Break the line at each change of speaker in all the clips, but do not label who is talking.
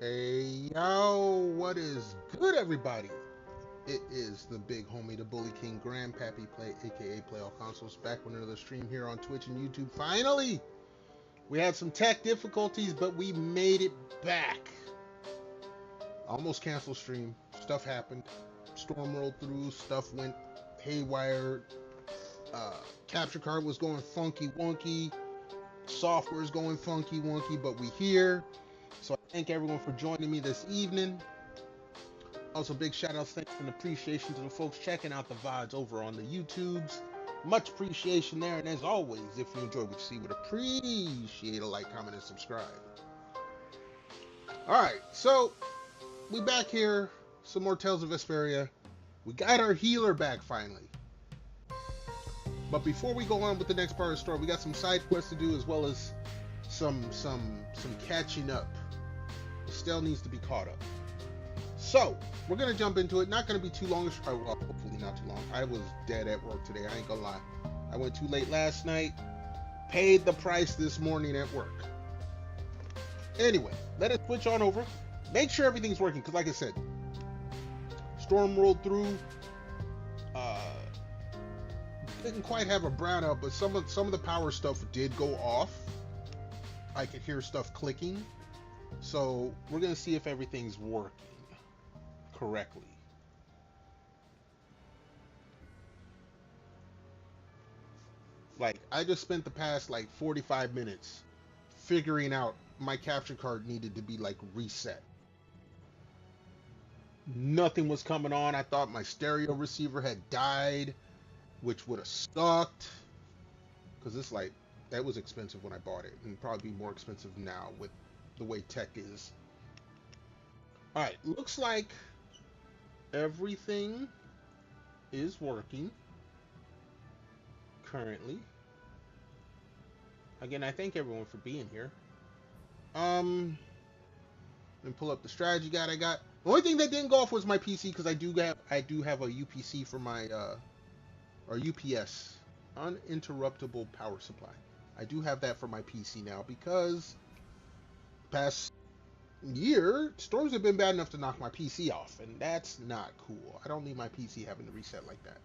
Hey yo, what is good, everybody? It is the big homie, the Bully King, Grandpappy Play, aka Play All Consoles, back with another stream here on Twitch and YouTube. Finally, we had some tech difficulties, but we made it back. Almost canceled stream. Stuff happened. Storm rolled through. Stuff went haywire. Capture card was going funky wonky. Software is going funky wonky, but we here. So I thank everyone for joining me this evening. Also, big shout outs, thanks and appreciation to the folks checking out the VODs over on the YouTubes. Much appreciation there, and as always, if you enjoy what you see, would appreciate a like, comment, and subscribe. Alright, so we back here. Some more Tales of Vesperia. We got our healer back finally. But before we go on with the next part of the story, we got some side quests to do as well as some catching up. Estelle needs to be caught up. So, we're going to jump into it. Not going to be too long. Well, hopefully not too long. I was dead at work today. I ain't going to lie. I went too late last night. Paid the price this morning at work. Anyway, let us switch on over. Make sure everything's working. Because like I said, storm rolled through. Didn't quite have a brownout, but some of the power stuff did go off. I could hear stuff clicking. So, we're going to see if everything's working correctly. Like, I just spent the past like 45 minutes figuring out my capture card needed to be like reset. Nothing was coming on. I thought my stereo receiver had died, which would have sucked. Because it's like, that was expensive when I bought it, and probably be more expensive now with the way tech is. Alright, looks like everything is working currently. Again, I thank everyone for being here. And pull up the strategy guide I got. The only thing that didn't go off was my PC, because I do have a UPC for my or UPS, uninterruptible power supply. I do have that for my PC now because past year storms have been bad enough to knock my PC off, and that's not cool. I don't need my PC having to reset like that.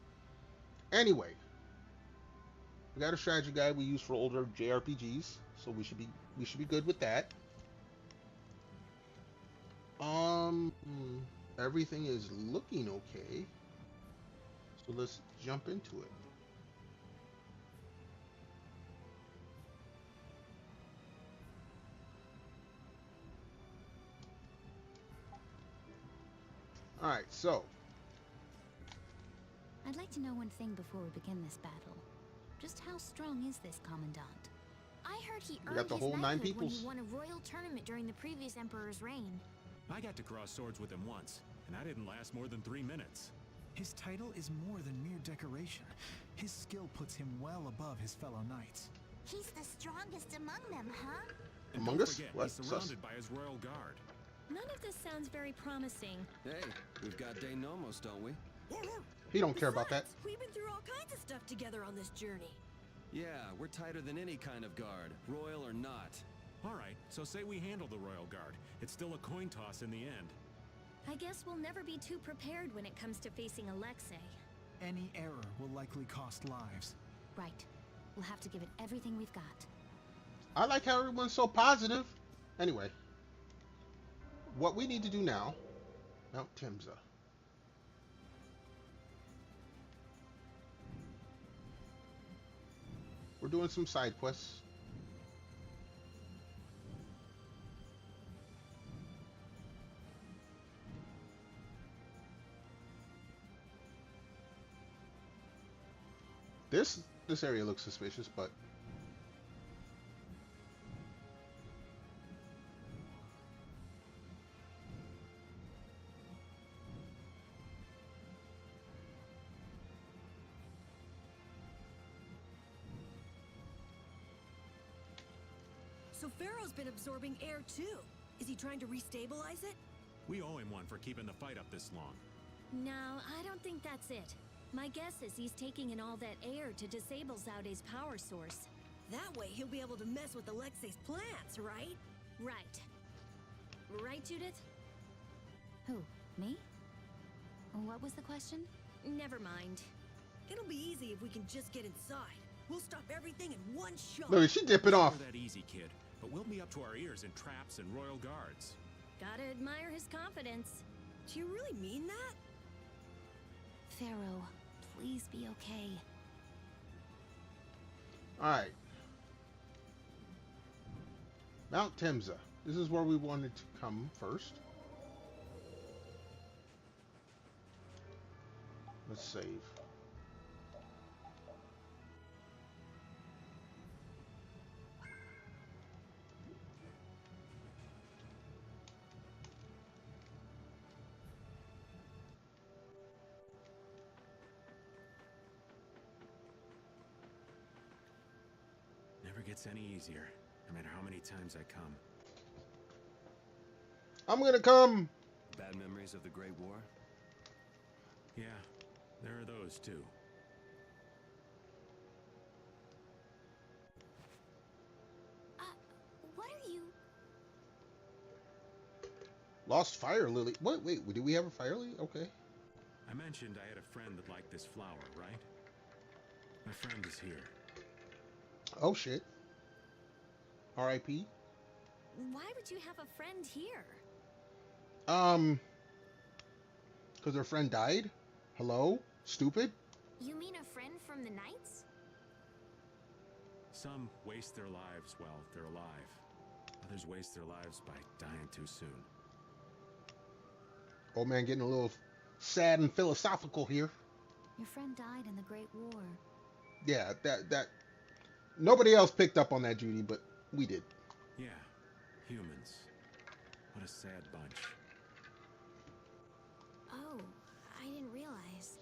Anyway, we got a strategy guide we use for older JRPGs, so we should be good with that. Everything is looking okay, so let's jump into it. Alright, so
I'd like to know one thing before we begin this battle. Just how strong is this commandant? I heard he earned his knighthood when he won a royal tournament during the previous emperor's reign.
I got to cross swords with him once, and I didn't last more than 3 minutes.
His title is more than mere decoration. His skill puts him well above his fellow knights.
He's the strongest among them, huh?
And
among
don't
us?
forget,
What?
he's surrounded by his royal guard.
None of this sounds very promising.
Hey, we've got De Nomos, don't we?
He don't care about that.
We've been through all kinds of stuff together on this journey.
Yeah, we're tighter than any kind of guard, royal or not.
All right, so say we handle the royal guard. It's still a coin toss in the end.
I guess we'll never be too prepared when it comes to facing Alexei.
Any error will likely cost lives.
Right. We'll have to give it everything we've got.
I like how everyone's so positive. Anyway, what we need to do now, Mount Timza. We're doing some side quests. This area looks suspicious, but
So Pharaoh's been absorbing air too. Is he trying to restabilize it?
We owe him one for keeping the fight up this long.
No, I don't think that's it. My guess is he's taking in all that air to disable Zaude's power source. That way he'll be able to mess with Alexei's plans, right? Right. Right, Judith?
Who? Me? What was the question?
Never mind. It'll be easy if we can just get inside. We'll stop everything in one shot.
Look, she dipping off.
Never that easy, kid. But we'll be up to our ears in traps and royal guards.
Gotta admire his confidence. Do you really mean that?
Pharaoh, please be okay.
Alright. Mount Temza. This is where we wanted to come first. Let's save.
Never gets any easier, no matter how many times I come.
I'm gonna come.
Bad memories of the Great War?
Yeah, there are those too.
What are you?
Lost fire lily. What? Wait, do we have a fire lily? Okay.
I mentioned I had a friend that liked this flower, right? My friend is here.
Oh shit. R.I.P.
Why would you have a friend here?
Because her friend died? Hello? Stupid?
You mean a friend from the Knights?
Some waste their lives while they're alive. Others waste their lives by dying too soon.
Old man getting a little sad and philosophical here.
Your friend died in the Great War.
Yeah, that nobody else picked up on that, Judy, but we did.
Yeah, humans. What a sad bunch.
Oh, I didn't realize.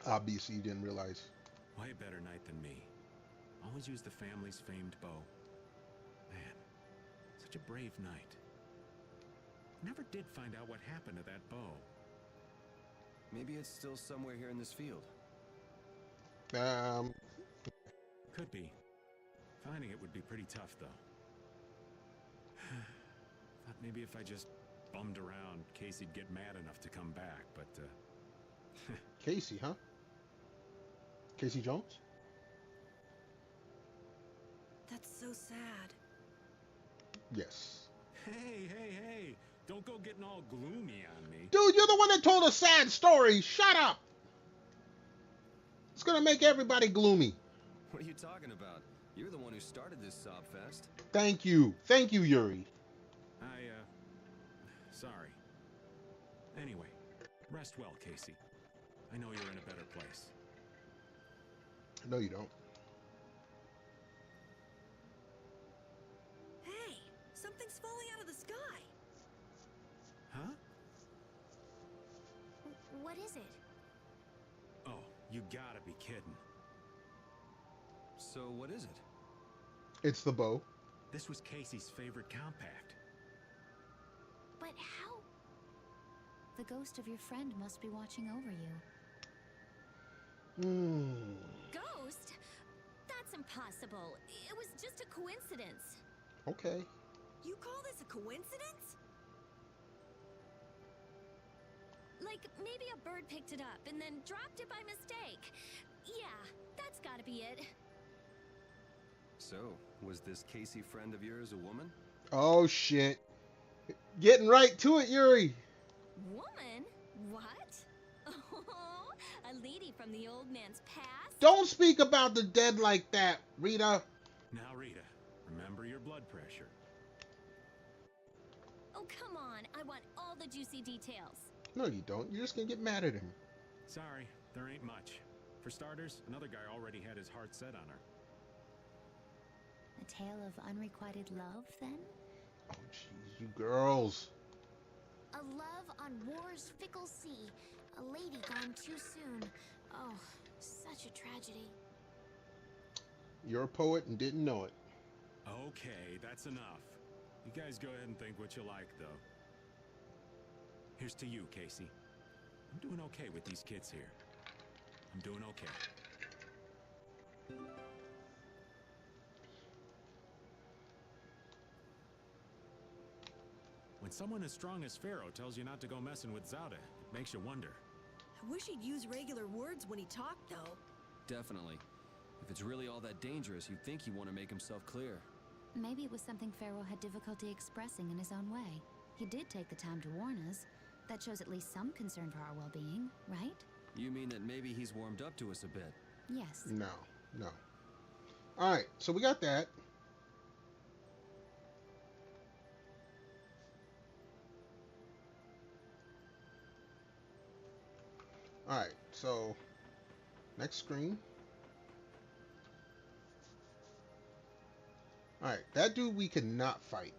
Obviously, you didn't realize.
Way better knight than me. Always used the family's famed bow. Man, such a brave knight. Never did find out what happened to that bow.
Maybe it's still somewhere here in this field.
Could be. Finding it would be pretty tough, though. Thought maybe if I just bummed around, Casey'd get mad enough to come back, but,
Casey, huh? Casey Jones?
That's so sad.
Yes.
Hey! Don't go getting all gloomy on me.
Dude, you're the one that told a sad story. Shut up. It's gonna make everybody gloomy.
What are you talking about? You're the one who started this sob fest.
Thank you. Thank you, Yuri.
Sorry. Anyway, rest well, Casey. I know you're in a better place.
No, you don't.
Hey, something's falling out of the sky.
Huh?
What is it?
Oh, you gotta be kidding.
So what is it?
It's the bow.
This was Casey's favorite compact.
But how? The ghost of your friend must be watching over you.
Ghost? That's impossible. It was just a coincidence.
Okay.
You call this a coincidence? Like, maybe a bird picked it up and then dropped it by mistake. Yeah, that's gotta be it.
So, was this Casey friend of yours a woman?
Oh, shit. Getting right to it, Yuri.
Woman? What? Oh, a lady from the old man's past?
Don't speak about the dead like that, Rita.
Now, Rita, remember your blood pressure.
Oh, come on. I want all the juicy details.
No, you don't. You're just gonna get mad at him.
Sorry, there ain't much. For starters, another guy already had his heart set on her.
A tale of unrequited love, then?
Oh, jeez, you girls.
A love on war's fickle sea. A lady gone too soon. Oh, such a tragedy.
You're a poet and didn't know it.
Okay, that's enough. You guys go ahead and think what you like, though. Here's to you, Casey. I'm doing okay with these kids here. I'm doing okay. When someone as strong as Pharaoh tells you not to go messing with Zauda, it makes you wonder.
I wish he'd use regular words when he talked, though.
Definitely. If it's really all that dangerous, you'd think he'd want to make himself clear.
Maybe it was something Pharaoh had difficulty expressing in his own way. He did take the time to warn us. That shows at least some concern for our well-being, right?
You mean that maybe he's warmed up to us a bit?
Yes.
No. Alright, so we got that. Alright, so next screen. Alright, that dude we cannot fight.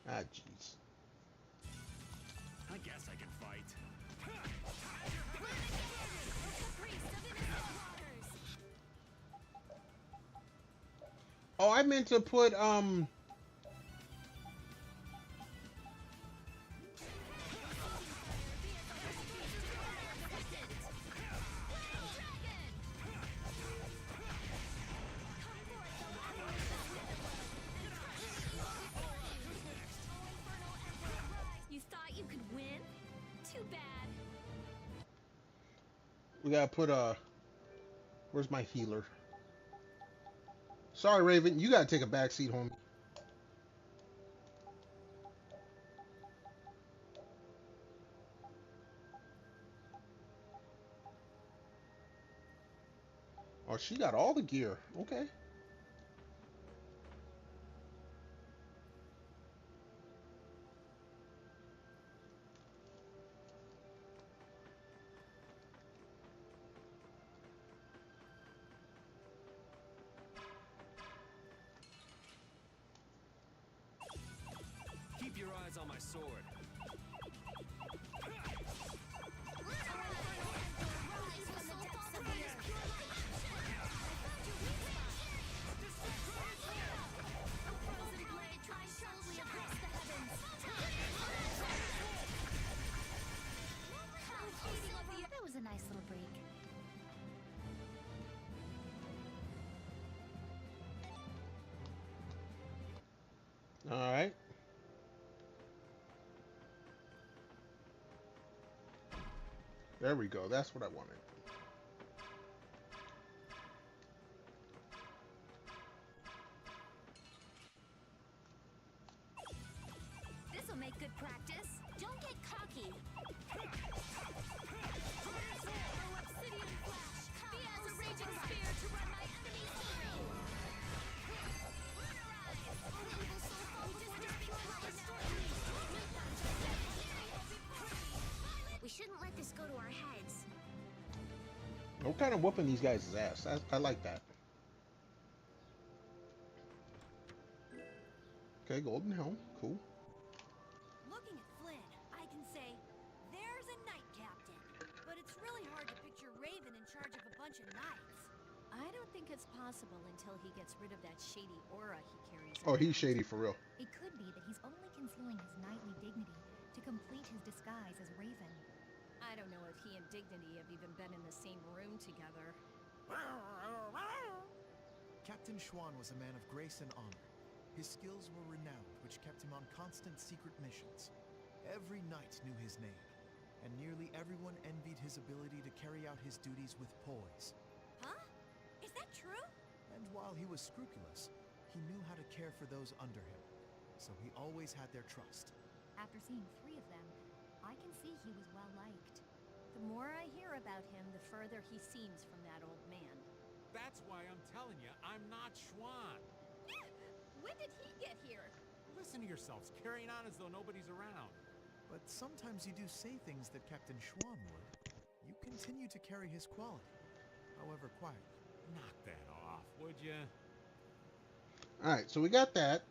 Ah, jeez.
I guess I can fight.
Oh, I meant to put,
You thought you could win? Too bad.
we gotta put, where's my healer? Sorry, Raven, you gotta take a back seat, homie. Oh, she got all the gear. Okay.
Keep your eyes on my sword.
That was a nice little break.
All right. There we go. That's what I wanted.
This'll make good practice. Don't get cocky. Obsidian flash. Be as a raging spear to run my enemies through. We shouldn't let this go to our heads.
No kind of whooping these guys' ass. I like that. Okay, golden helm. Cool.
Looking at Flynn, I can say, there's a knight captain. But it's really hard to picture Raven in charge of a bunch of knights.
I don't think it's possible until he gets rid of that shady aura he carries.
Oh, he's shady for real.
It could be that he's only concealing his knightly dignity to complete his disguise as Raven.
I don't know if he and Dignity have even been in the same room together.
Captain Schwan was a man of grace and honor. His skills were renowned, which kept him on constant secret missions. Every knight knew his name, and nearly everyone envied his ability to carry out his duties with poise.
Huh? Is that true?
And while he was scrupulous, he knew how to care for those under him, so he always had their trust.
After seeing 3 of them, I can see he was well liked.
The more I hear about him, the further he seems from that old man.
That's why I'm telling you, I'm not Schwan.
When did he get here?
Listen to yourselves, carrying on as though nobody's around.
But sometimes you do say things that Captain Schwan would. You continue to carry his quality, however quietly.
Knock that off, would you?
All right, so we got that.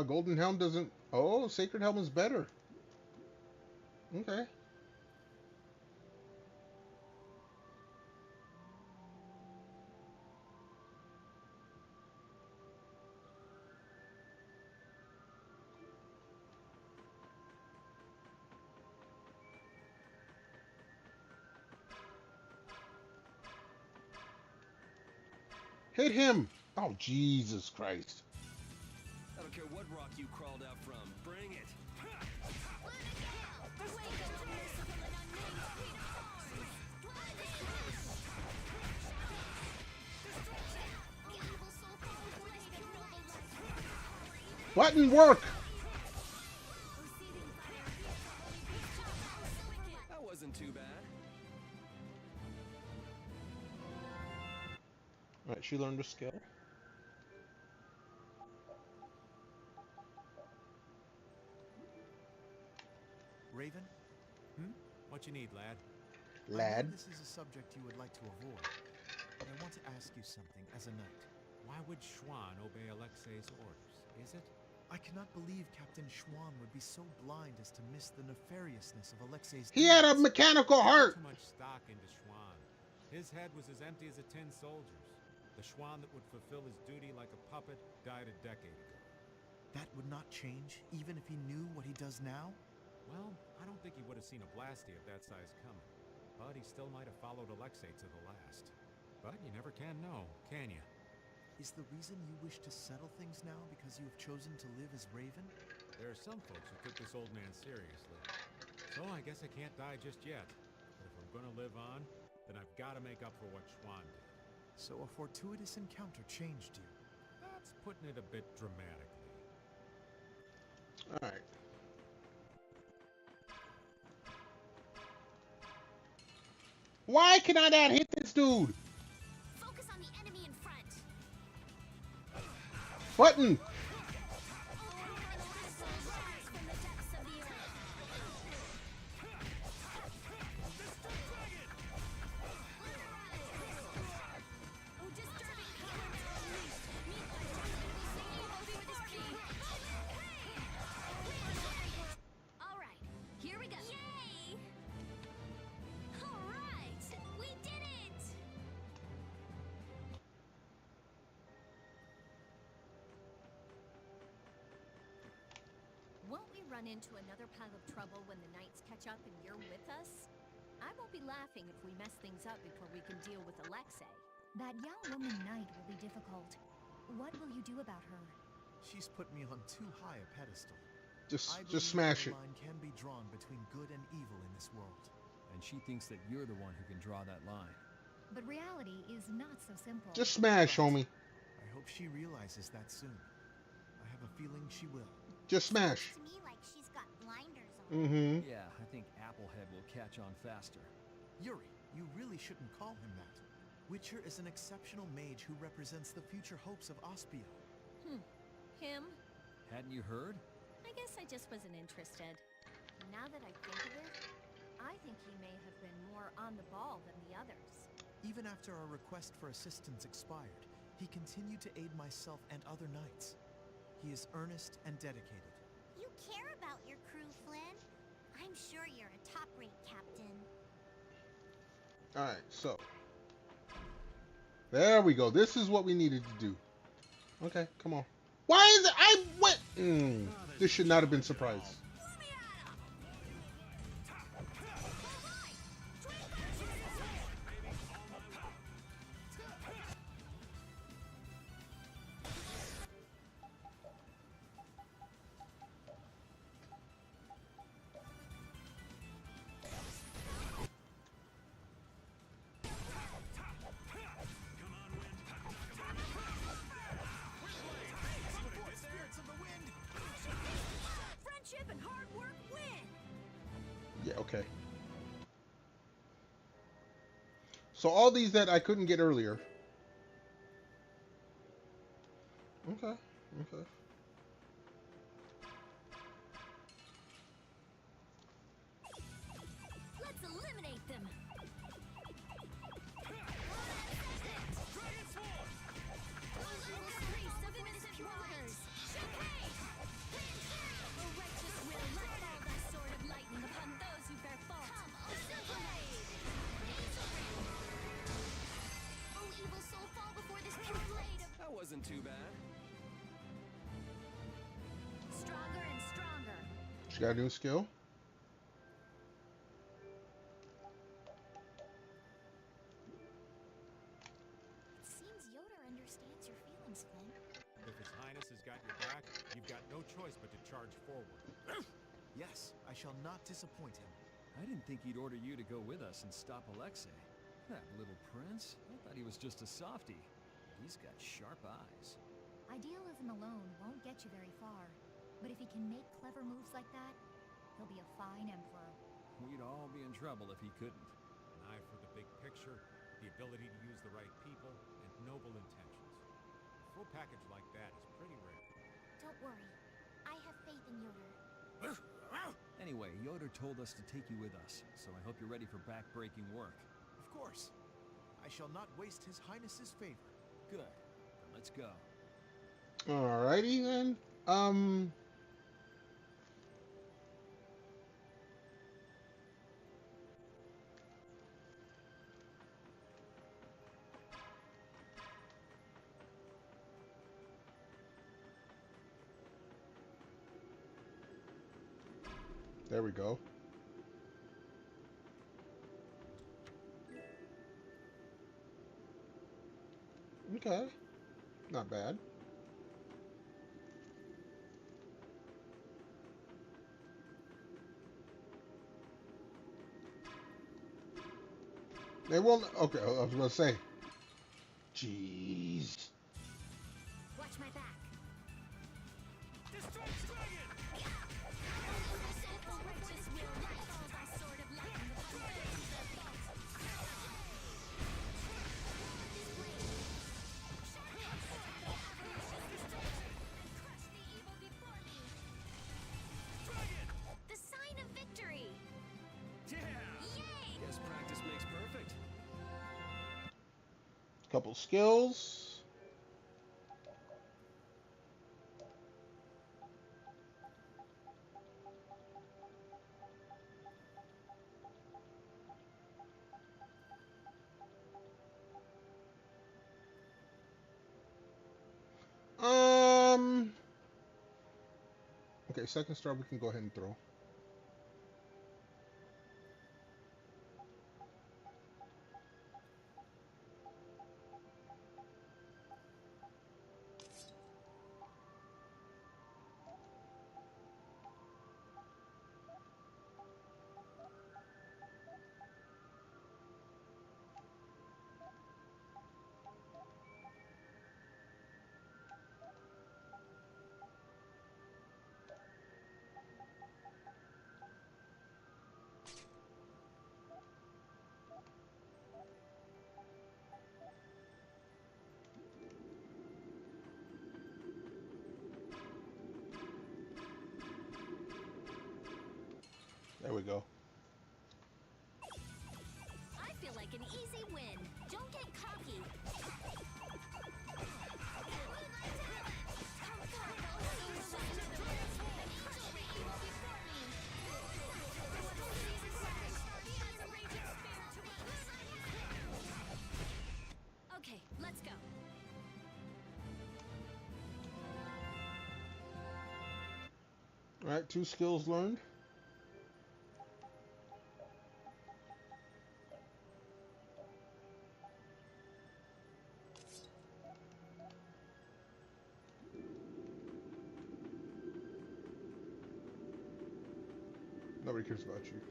Golden Helm doesn't... Oh, Sacred Helm is better. Okay. Hit him! Oh, Jesus Christ.
I don't care what rock you crawled out from. Bring it.
What didn't work?
That wasn't too bad.
Alright, she learned a skill.
Raven?
What you need, lad?
I
Lad.
know this is a subject you would like to avoid, but I want to ask you something as a knight.
Why would Schwann obey Alexei's orders? Is it?
I cannot believe Captain Schwann would be so blind as to miss the nefariousness of Alexei's
He had a
deeds.
mechanical heart.
Too much stock into Schwann. His head was as empty as a tin soldier's. The Schwann that would fulfill his duty like a puppet died a decade ago.
That would not change, even if he knew what he does now?
Well, I don't think he would have seen a blasty of that size coming. But he still might have followed Alexei to the last. But you never can know, can you?
Is the reason you wish to settle things now because you have chosen to live as Raven?
There are some folks who took this old man seriously. So I guess I can't die just yet. But if I'm gonna live on, then I've got to make up for what Schwann did.
So a fortuitous encounter changed you.
That's putting it a bit dramatically.
Alright. Why can I not hit this dude?
Focus on the enemy in front.
Button!
Run into another pile of trouble when the knights catch up and you're with us? I won't be laughing if we mess things up before we can deal with Alexei.
That young woman knight will be difficult. What will you do about her?
She's put me on too high a pedestal.
Just
I believe
smash it.
the line can be drawn between good and evil in this world.
And she thinks that you're the one who can draw that line.
But reality is not so simple.
Just smash, homie.
I hope she realizes that soon. I have a feeling she will.
Just smash.
To me, like she's got blinders on.
Mm-hmm.
Yeah, I think Applehead will catch on faster.
Yuri, you really shouldn't call him that. Witcher is an exceptional mage who represents the future hopes of Aspio.
Him?
Hadn't you heard?
I guess I just wasn't interested. Now that I think of it, I think he may have been more on the ball than the others.
Even after our request for assistance expired, he continued to aid myself and other knights. He is earnest and dedicated.
You care about your crew, Flynn. I'm sure you're a top-rate captain.
Alright, so. There we go. This is what we needed to do. Okay, come on. Why is it? I went. This should not have been surprised.
And hard work win.
Yeah, okay. So all these that I couldn't get earlier. Okay, okay.
Let's eliminate them.
got a new skill.
It seems Yoder understands your feelings, Flynn.
If His Highness has got your back, you've got no choice but to charge forward.
Yes, I shall not disappoint him.
I didn't think he'd order you to go with us and stop Alexei. That little prince? I thought he was just a softie. He's got sharp eyes.
Idealism alone won't get you very far. But if he can make clever moves like that, he'll be a fine emperor.
We'd all be in trouble if he couldn't.
An eye for the big picture, the ability to use the right people, and noble intentions. A full package like that is pretty rare.
Don't worry. I have faith in Yoder.
Anyway, Yoder told us to take you with us, so I hope you're ready for back-breaking work.
Of course. I shall not waste His Highness's favor.
Good. Then let's go.
Alrighty then. There we go. Okay. Not bad. They will. Okay, I was gonna say. Jeez.
Watch my back.
The sign of victory!
Yeah!
Yay!
Guess practice makes perfect.
Couple skills. Okay, second star we can go ahead and throw. There we go.
I feel like an easy win. Don't get cocky. Okay, let's go.
All right, 2 skills learned. Nobody cares about you.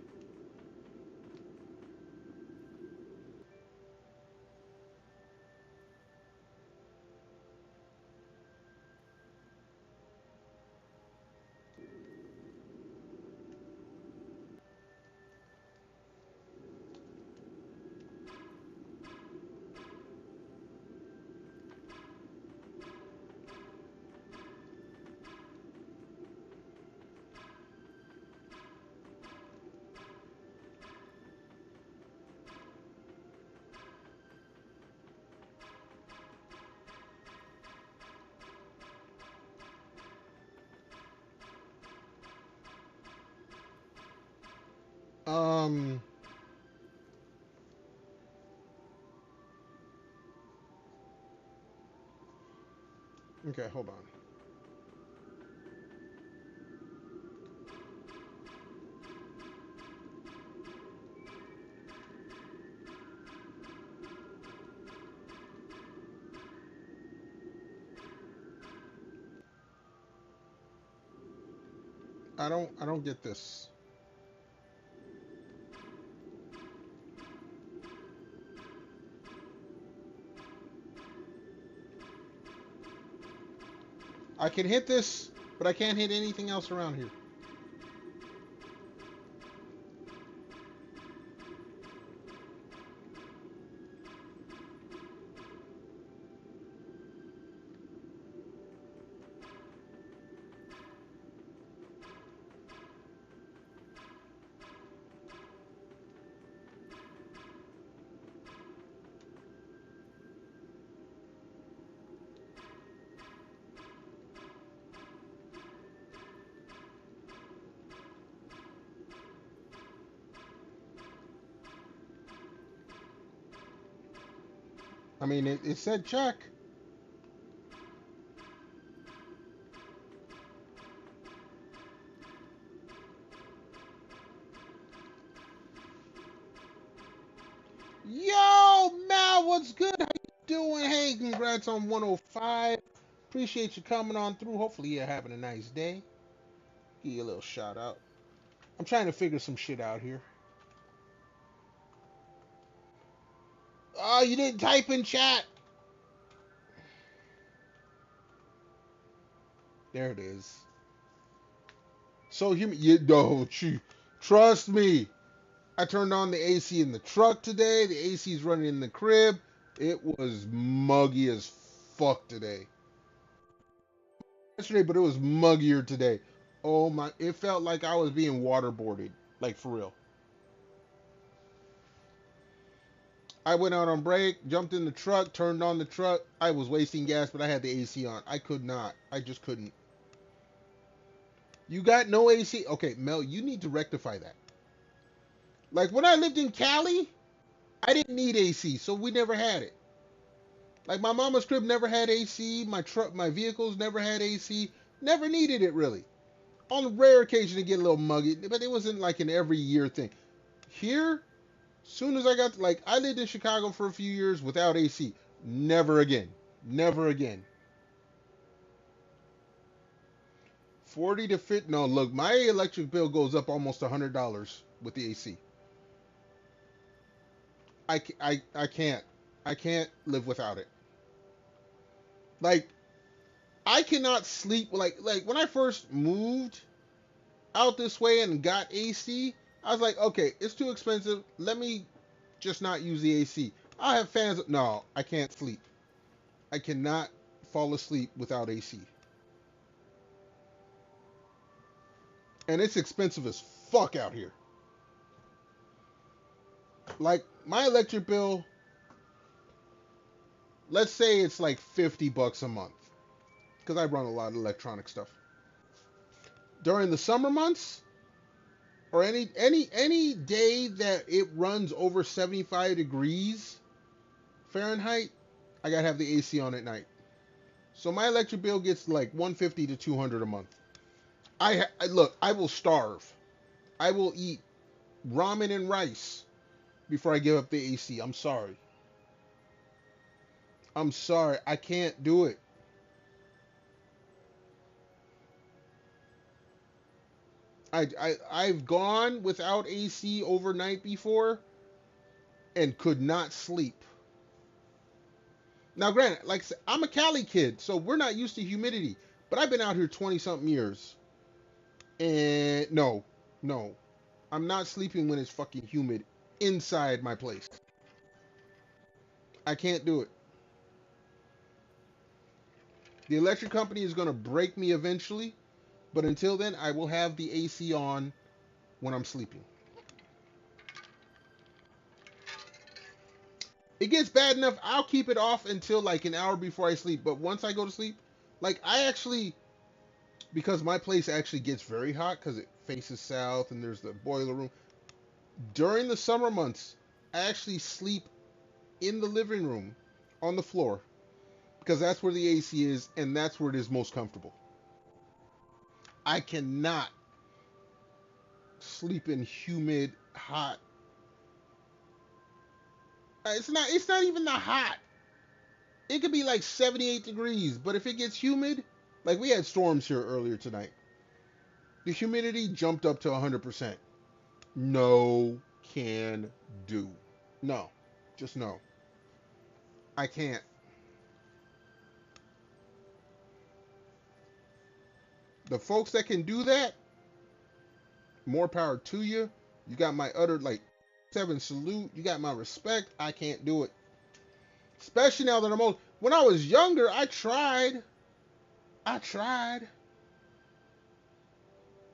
Okay, hold on. I don't get this. I can hit this, but I can't hit anything else around here. I mean, it said check. Yo, Mal, what's good? How you doing? Hey, congrats on 105. Appreciate you coming on through. Hopefully you're having a nice day. Give you a little shout out. I'm trying to figure some shit out here. Oh, you didn't type in chat. There it is. So trust me. I turned on the AC in the truck today. The AC's running in the crib. It was muggy as fuck today. Yesterday, but it was muggier today. Oh my, it felt like I was being waterboarded. Like for real. I went out on break, jumped in the truck, turned on the truck. I was wasting gas, but I had the AC on. I could not. I just couldn't. You got no AC? Okay, Mel, you need to rectify that. Like when I lived in Cali, I didn't need AC, so we never had it. Like my mama's crib never had AC, my vehicles never had AC, never needed it really. On rare occasion to get a little muggy, but it wasn't like an every year thing. Here, soon as I got, like, I lived in Chicago for a few years without AC. Never again. Never again. 40 to 50. No, look, my electric bill goes up almost $100 with the AC. I can't. I can't live without it. Like, I cannot sleep. Like when I first moved out this way and got AC, I was like, okay, it's too expensive. Let me just not use the AC. I have fans. No, I can't sleep. I cannot fall asleep without AC. And it's expensive as fuck out here. Like, my electric bill, let's say it's like $50 a month. Because I run a lot of electronic stuff. During the summer months, or any day that it runs over 75 degrees Fahrenheit, I gotta have the AC on at night. So my electric bill gets like $150 to $200 a month. Look, I will starve. I will eat ramen and rice before I give up the AC. I'm sorry. I'm sorry. I can't do it. I've gone without AC overnight before and could not sleep. Now, granted, like I said, I'm a Cali kid, so we're not used to humidity. But I've been out here 20-something years. And no. I'm not sleeping when it's fucking humid inside my place. I can't do it. The electric company is going to break me eventually. But until then, I will have the AC on when I'm sleeping. It gets bad enough, I'll keep it off until like an hour before I sleep. But once I go to sleep, like I actually, because my place actually gets very hot because it faces south and there's the boiler room. During the summer months, I actually sleep in the living room on the floor because that's where the AC is and that's where it is most comfortable. I cannot sleep in humid, hot. It's not even the hot. It could be like 78 degrees, but if it gets humid, like we had storms here earlier tonight. The humidity jumped up to 100%. No can do. No. Just no. I can't. The folks that can do that, more power to you. You got my utter, like, 7 salute. You got my respect. I can't do it. Especially now that I'm old. When I was younger, I tried. I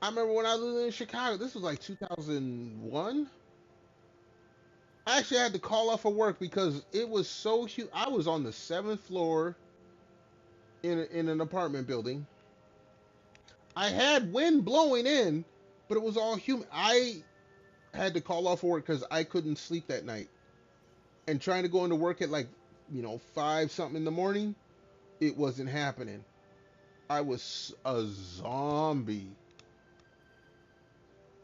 remember when I lived in Chicago. This was like 2001. I actually had to call off of work because it was so huge. I was on the 7th floor in an apartment building. I had wind blowing in, but it was all humid. I had to call off work because I couldn't sleep that night. And trying to go into work at 5 something in the morning, it wasn't happening. I was a zombie.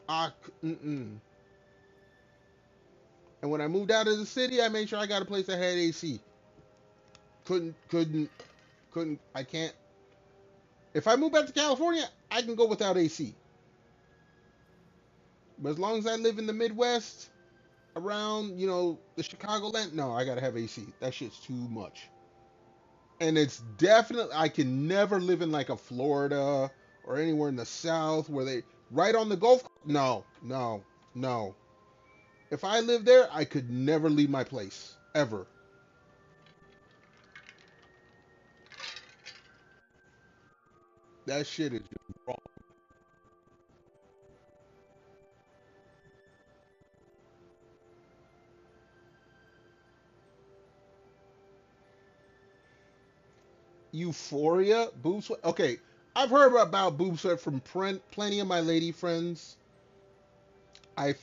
And when I moved out of the city, I made sure I got a place that had AC. Couldn't. I can't. If I move back to California, I can go without AC. But as long as I live in the Midwest, around, the Chicagoland, no, I gotta have AC. That shit's too much. And it's definitely, I can never live in like a Florida or anywhere in the South where they, right on the Gulf. No. If I lived there, I could never leave my place, ever. That shit is just wrong. Euphoria, boob sweat. Okay, I've heard about boob sweat from plenty of my lady friends. I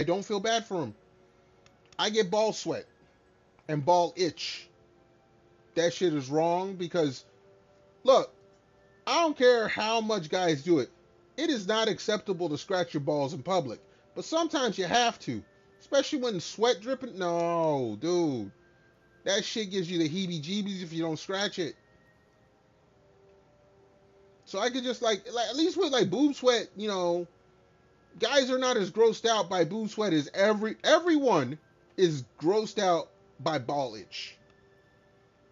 don't feel bad for them. I get ball sweat and ball itch. That shit is wrong because, look, I don't care how much guys do it. It is not acceptable to scratch your balls in public. But sometimes you have to. Especially when sweat dripping. No, dude. That shit gives you the heebie-jeebies if you don't scratch it. So I could just at least with boob sweat, guys are not as grossed out by boob sweat as everyone is grossed out by ball itch.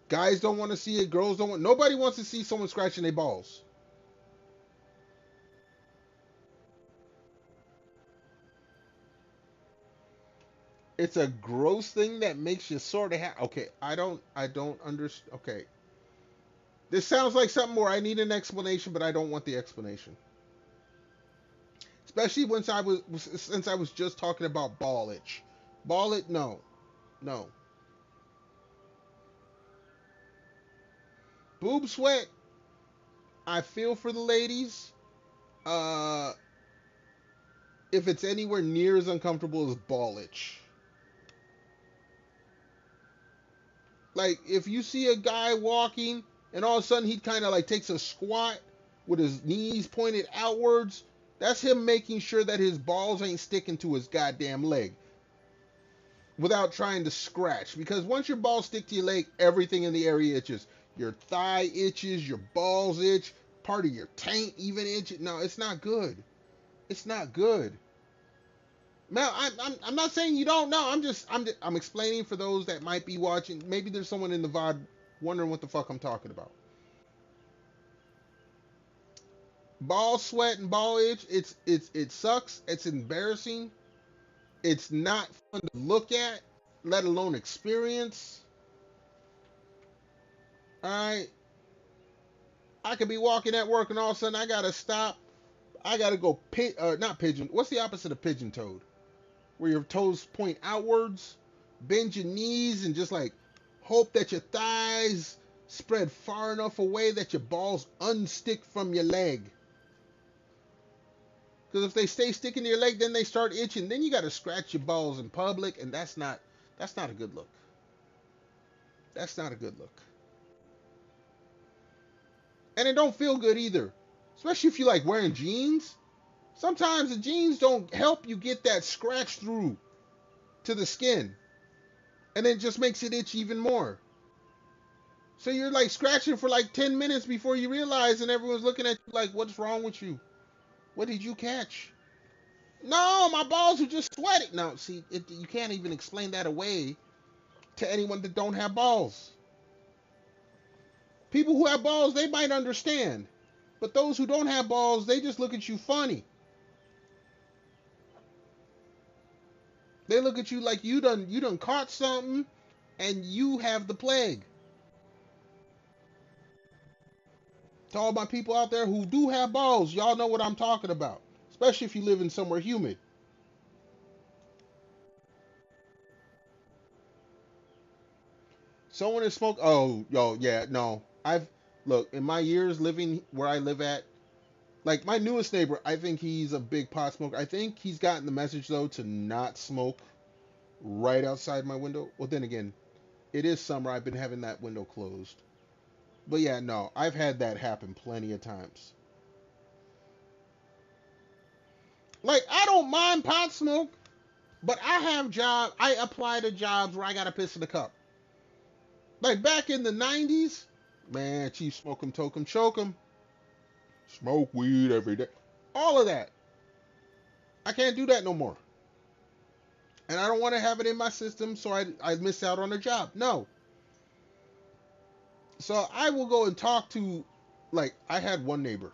Guys don't want to see it. Girls don't want. Nobody wants to see someone scratching their balls. It's a gross thing that makes you sort of okay. I don't understand. Okay. This sounds like something where I need an explanation, but I don't want the explanation. Especially since I was just talking about ball itch. Ball itch, no. Boob sweat, I feel for the ladies. If it's anywhere near as uncomfortable as ball itch. Like, if you see a guy walking and all of a sudden he kind of takes a squat with his knees pointed outwards, that's him making sure that his balls ain't sticking to his goddamn leg without trying to scratch. Because once your balls stick to your leg, everything in the area itches. Your thigh itches, your balls itch, part of your taint even itches. No, it's not good. It's not good. Mel, I'm not saying you don't know. I'm explaining for those that might be watching. Maybe there's someone in the VOD wondering what the fuck I'm talking about. Ball sweat and ball itch, it sucks. It's embarrassing. It's not fun to look at, let alone experience. Alright. I could be walking at work and all of a sudden I gotta stop. I gotta go not pigeon. What's the opposite of pigeon toed? Where your toes point outwards, bend your knees, and just hope that your thighs spread far enough away that your balls unstick from your leg. Because if they stay sticking to your leg, then they start itching. Then you got to scratch your balls in public, and that's not a good look. That's not a good look. And it don't feel good either, especially if you like wearing jeans. Sometimes the jeans don't help you get that scratch through to the skin. And it just makes it itch even more. So you're scratching for 10 minutes before you realize, and everyone's looking at you what's wrong with you? What did you catch? No, my balls are just sweaty. No, see, you can't even explain that away to anyone that don't have balls. People who have balls, they might understand. But those who don't have balls, they just look at you funny. They look at you like you done caught something and you have the plague. To all my people out there who do have balls, y'all know what I'm talking about. Especially if you live in somewhere humid. Someone has smoked. Oh, yo, yeah, no. Look, in my years living where I live at, like my newest neighbor, I think he's a big pot smoker. I think he's gotten the message though to not smoke right outside my window. Well, then again, it is summer. I've been having that window closed. But yeah, no, I've had that happen plenty of times. Like, I don't mind pot smoke, but I apply to jobs where I gotta piss in the cup. Like back in the 90s, man, Chief smoke 'em, toke 'em, choke 'em. Smoke weed every day. All of that. I can't do that no more. And I don't want to have it in my system so I miss out on a job. No. So I will go and talk to, like, I had one neighbor.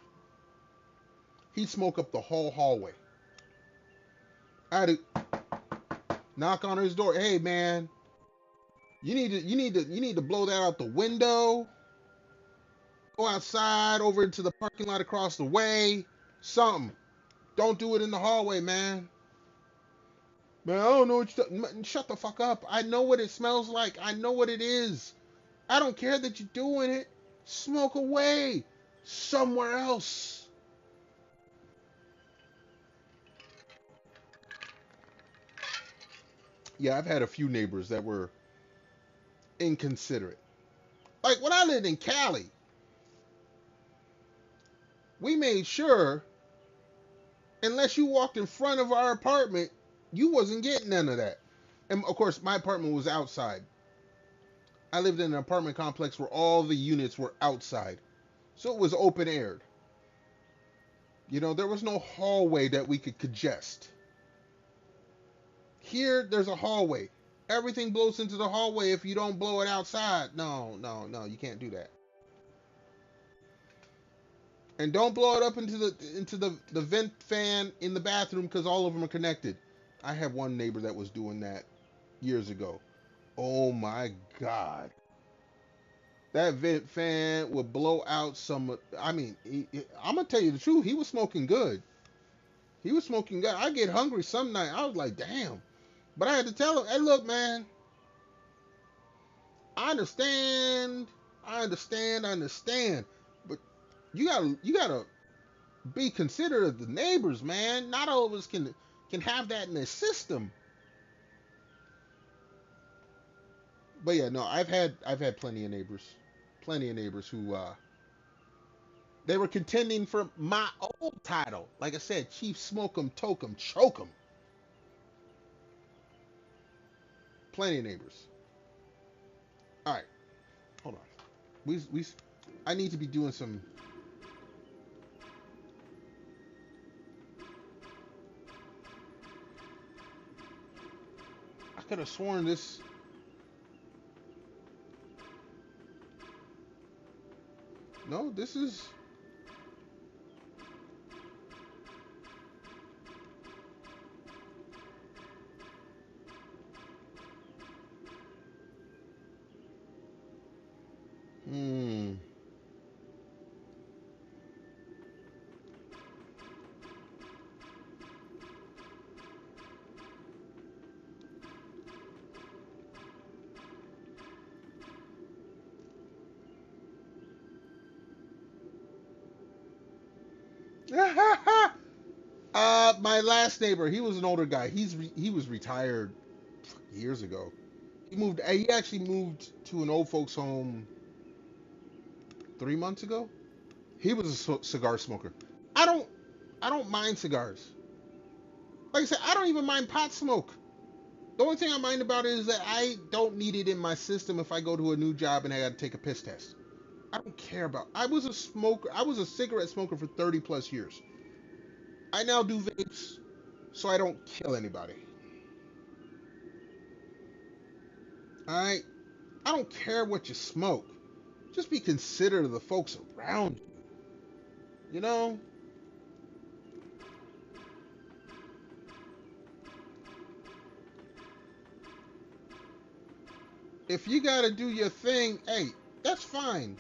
He'd smoke up the whole hallway. I had to knock on his door. Hey man, you need to blow that out the window. Go outside over into the parking lot across the way. Something. Don't do it in the hallway, man. Man, I don't know what you're shut the fuck up. I know what it smells like. I know what it is. I don't care that you're doing it. Smoke away. Somewhere else. Yeah, I've had a few neighbors that were inconsiderate. Like when I lived in Cali, we made sure, unless you walked in front of our apartment, you wasn't getting none of that. And of course, my apartment was outside. I lived in an apartment complex where all the units were outside. So it was open aired. You know, there was no hallway that we could congest. Here, there's a hallway. Everything blows into the hallway if you don't blow it outside. No, you can't do that. And don't blow it up into the vent fan in the bathroom because all of them are connected. I had one neighbor that was doing that years ago. Oh my God. That vent fan would blow out some. I mean, I'm going to tell you the truth. He was smoking good. He was smoking good. I get hungry some night. I was like, damn. But I had to tell him, hey, look, man. I understand. But you gotta be considerate of the neighbors, man. Not all of us can have that in their system. But yeah, no, I've had plenty of neighbors who they were contending for my old title. Like I said, Chief Smoke 'em, Toke 'em, Choke 'em. Plenty of neighbors. All right, hold on. I need to be doing some. I could have sworn this. No, this is. My last neighbor, he was an older guy. He was retired years ago. He actually moved to an old folks home 3 months ago. He was a cigar smoker. I don't mind cigars. Like I said, I don't even mind pot smoke. The only thing I mind about it is that I don't need it in my system if I go to a new job and I got to take a piss test. I don't care about. I was a cigarette smoker for 30 plus years. I now do vapes so I don't kill anybody. Alright? I don't care what you smoke. Just be considerate of the folks around you. You know? If you gotta do your thing, hey, that's fine.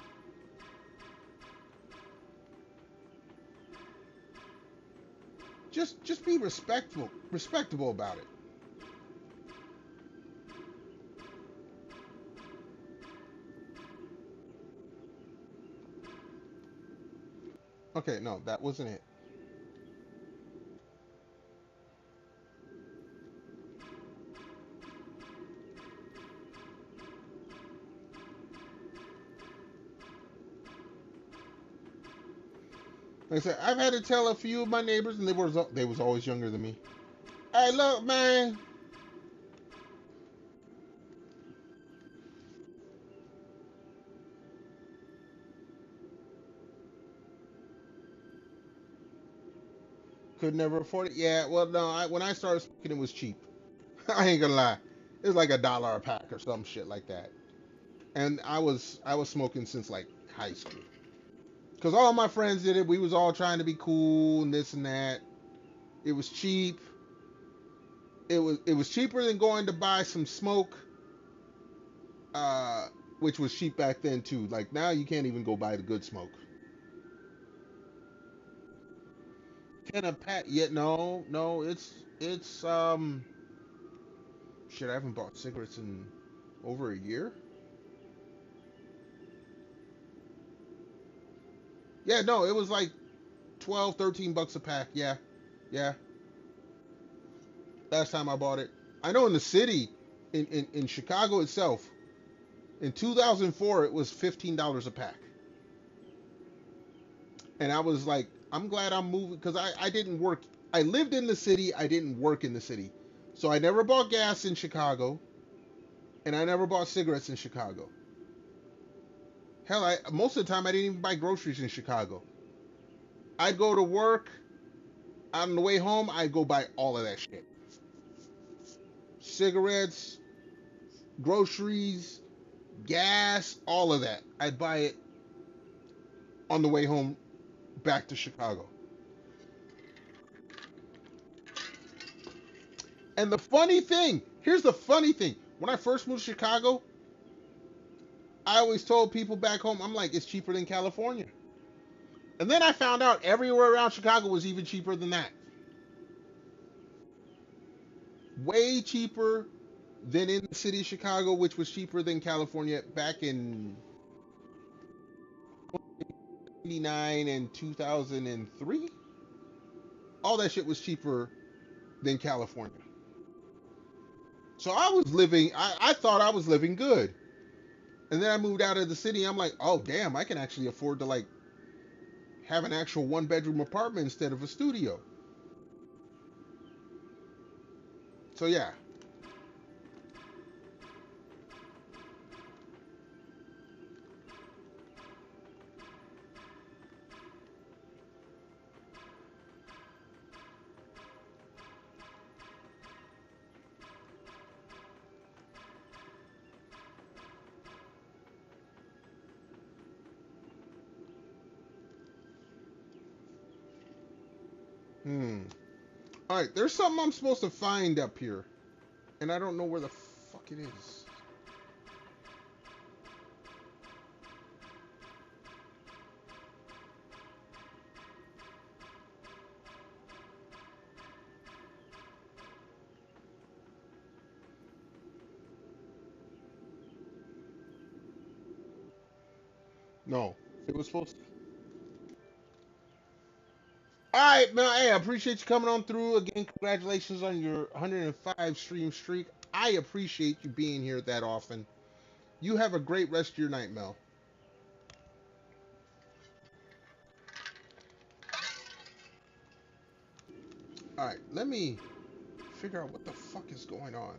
Just be respectable about it. Okay, no, that wasn't it. Like I said, I've had to tell a few of my neighbors, and they was always younger than me. Hey, look, man. Could never afford it. Yeah, well, no. When I started smoking, it was cheap. I ain't gonna lie. It was like $1 a pack or some shit like that. And I was smoking since like high school. Cause all my friends did it. We was all trying to be cool and this and that. It was cheap. It was cheaper than going to buy some smoke. Which was cheap back then too. Like now you can't even go buy the good smoke. Can a pack? Yeah, no. It's shit. I haven't bought cigarettes in over a year. Yeah, no, it was like 12, 13 bucks a pack. Yeah. Last time I bought it. I know in the city, in Chicago itself, in 2004, it was $15 a pack. And I was like, I'm glad I'm moving, because I didn't work. I lived in the city. I didn't work in the city. So I never bought gas in Chicago. And I never bought cigarettes in Chicago. Hell, most of the time I didn't even buy groceries in Chicago. I'd go to work. On the way home, I'd go buy all of that shit. Cigarettes, groceries, gas, all of that. I'd buy it on the way home back to Chicago. And the funny thing, here's the funny thing. When I first moved to Chicago, I always told people back home, I'm like, it's cheaper than California. And then I found out everywhere around Chicago was even cheaper than that. Way cheaper than in the city of Chicago, which was cheaper than California back in 1999 and 2003. All that shit was cheaper than California. So I thought I was living good. And then I moved out of the city. I'm like, oh, damn, I can actually afford to, like, have an actual one-bedroom apartment instead of a studio. So, yeah. Alright, there's something I'm supposed to find up here. And I don't know where the fuck it is. No, it was supposed to. All right, man. Hey, I appreciate you coming on through again. Congratulations on your 105 stream streak. I appreciate you being here that often. You have a great rest of your night, Mel. All right, let me figure out what the fuck is going on.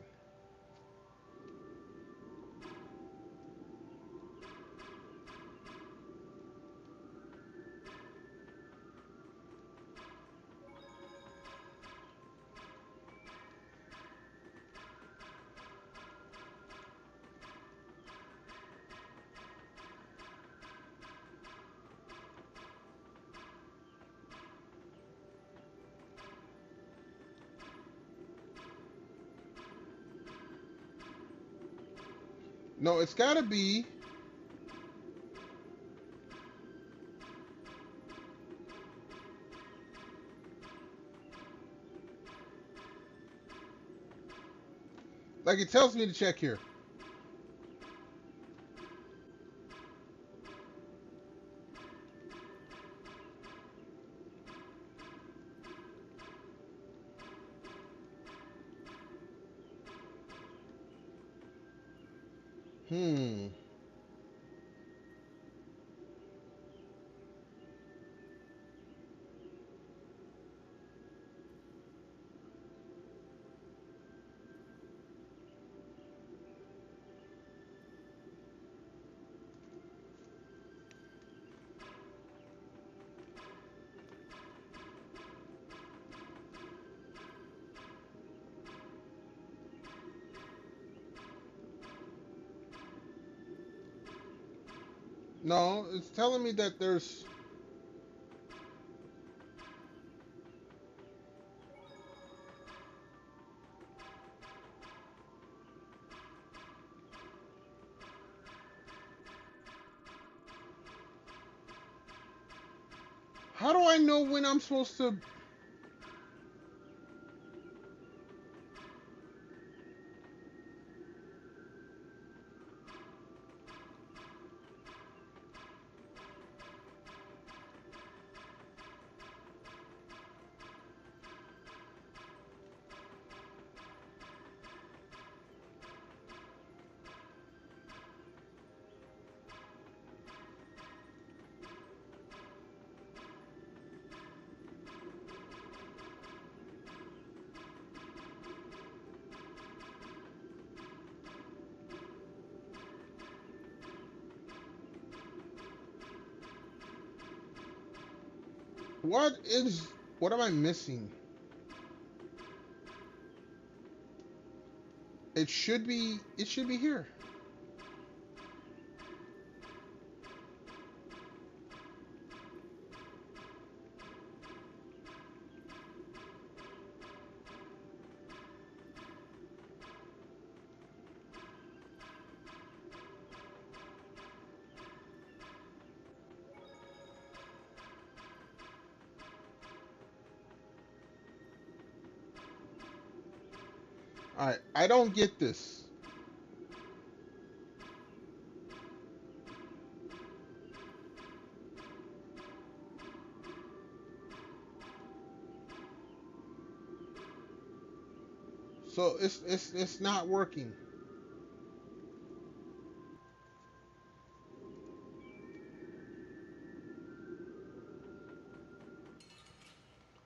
No, it's gotta be. Like it tells me to check here. No, it's telling me that there's... How do I know when I'm supposed to... What am I missing? It should be here. Alright, I don't get this. So it's not working.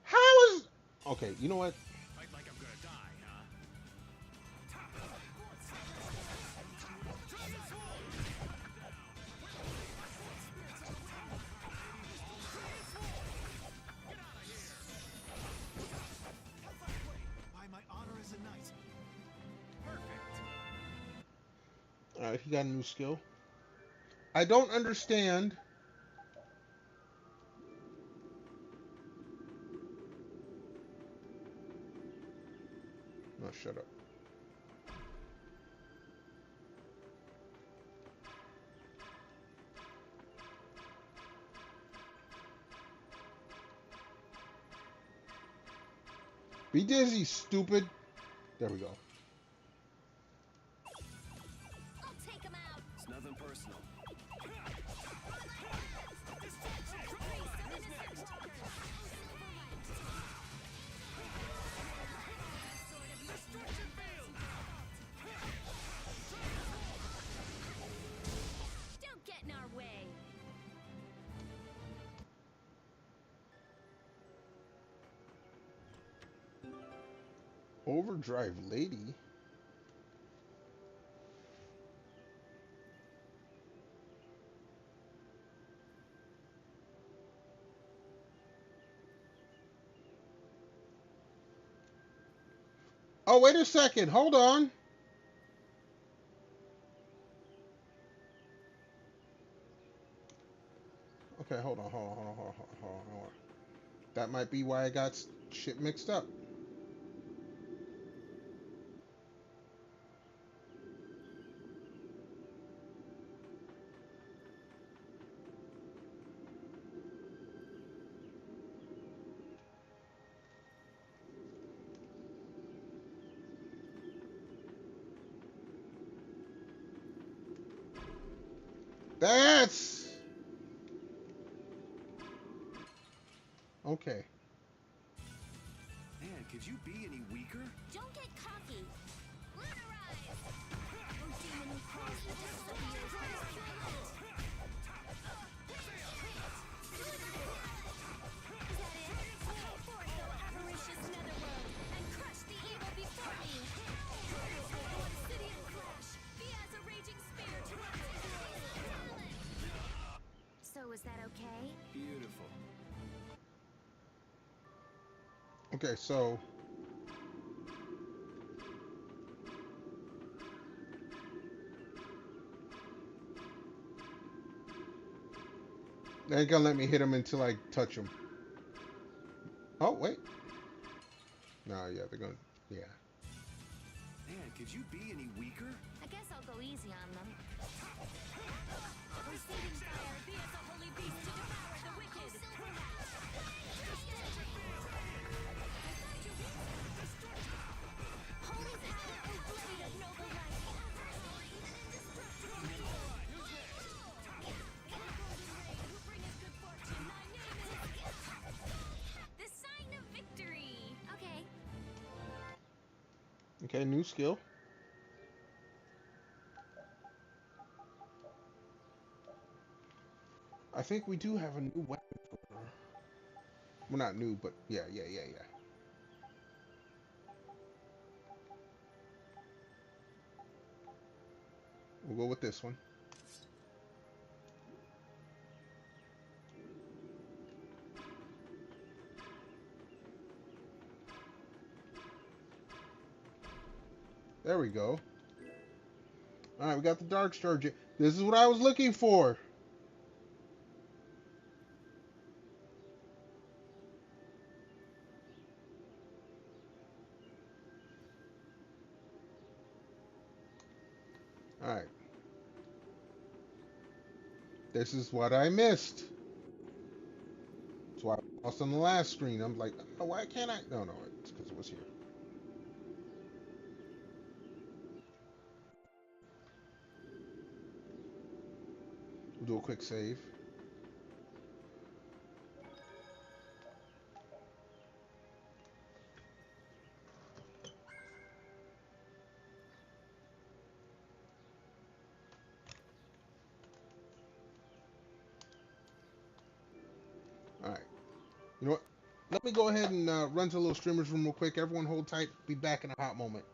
How is... Okay, you know what?
Fight like I'm gonna die, huh?
By my honor as a knight.
Alright, he got a new skill. I don't understand. No, shut up. Be dizzy, stupid. There we go.
I'll take him out.
It's nothing personal.
Don't get in our way.
Overdrive lady. Oh, wait a second. Hold on. Okay, hold on. That might be why I got shit mixed up. Yes! Okay.
Man, could you be any weaker?
Don't get cocky. Lunarize! Oh, demon who crawls the depths of the earth that is pure light. Is that it? Go forth, O avaricious netherworld, and crush the evil before me. What a city in flash! Be as a raging spear to us. So is that okay?
Beautiful.
Okay, so they ain't gonna let me hit him until I touch him. Oh, wait. No, yeah, they're gonna, yeah.
Man, could you be any weaker?
I guess I'll go easy on them. Receiving fire, be as a holy beast to devour the wicked. Holy power, O blade of noble light. Who bringeth good fortune, thy name is the sign of victory. Okay.
Okay, new skill. I think we do have a new weapon for her. Well, not new, but yeah. We'll go with this one. There we go. Alright, we got the Dark Scourge. This is what I was looking for. Alright. This is what I missed. That's why I lost on the last screen. I'm like, oh, why can't I? No, it's because it was here. We'll do a quick save. Alright. You know what? Let me go ahead and run to a little streamer's room real quick. Everyone hold tight. Be back in a hot moment.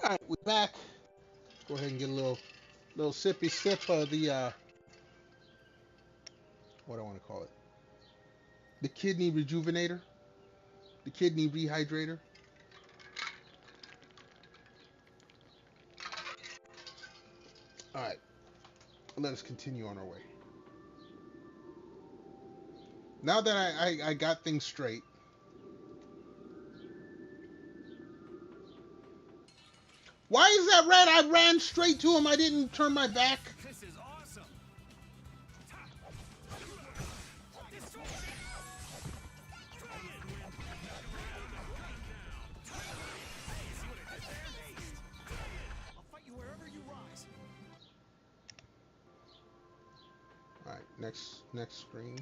All right, we're back. Go ahead and get a little sippy sip of the what do I want to call it? The kidney rejuvenator, the kidney rehydrator. All right, let us continue on our way. Now that I got things straight. Why is that red? I ran straight to him. I didn't turn my back.
This is awesome.
I'll fight you wherever you rise.
All right, next screen.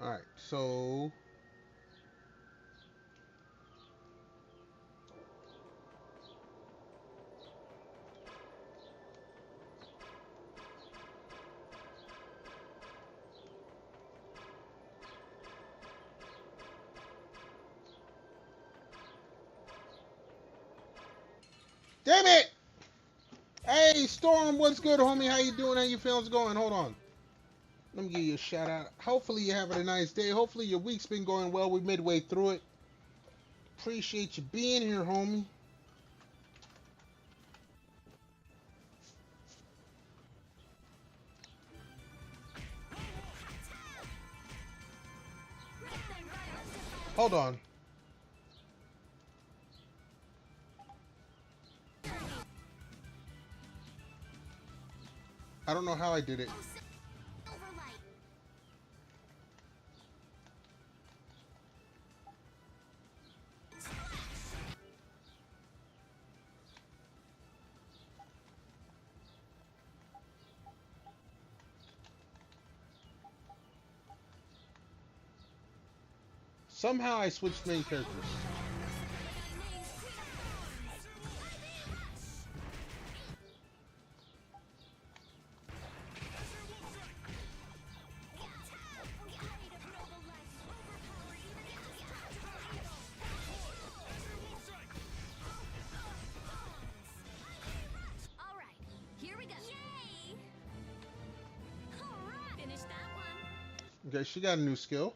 All right, so damn it! Hey, Storm, what's good, homie? How you doing? How your feelings going? Hold on. Let me give you a shout out. Hopefully you're having a nice day. Hopefully your week's been going well. We're midway through it. Appreciate you being here, homie. Hold on. I don't know how I did it. Somehow I switched main characters. Okay, she got a new skill.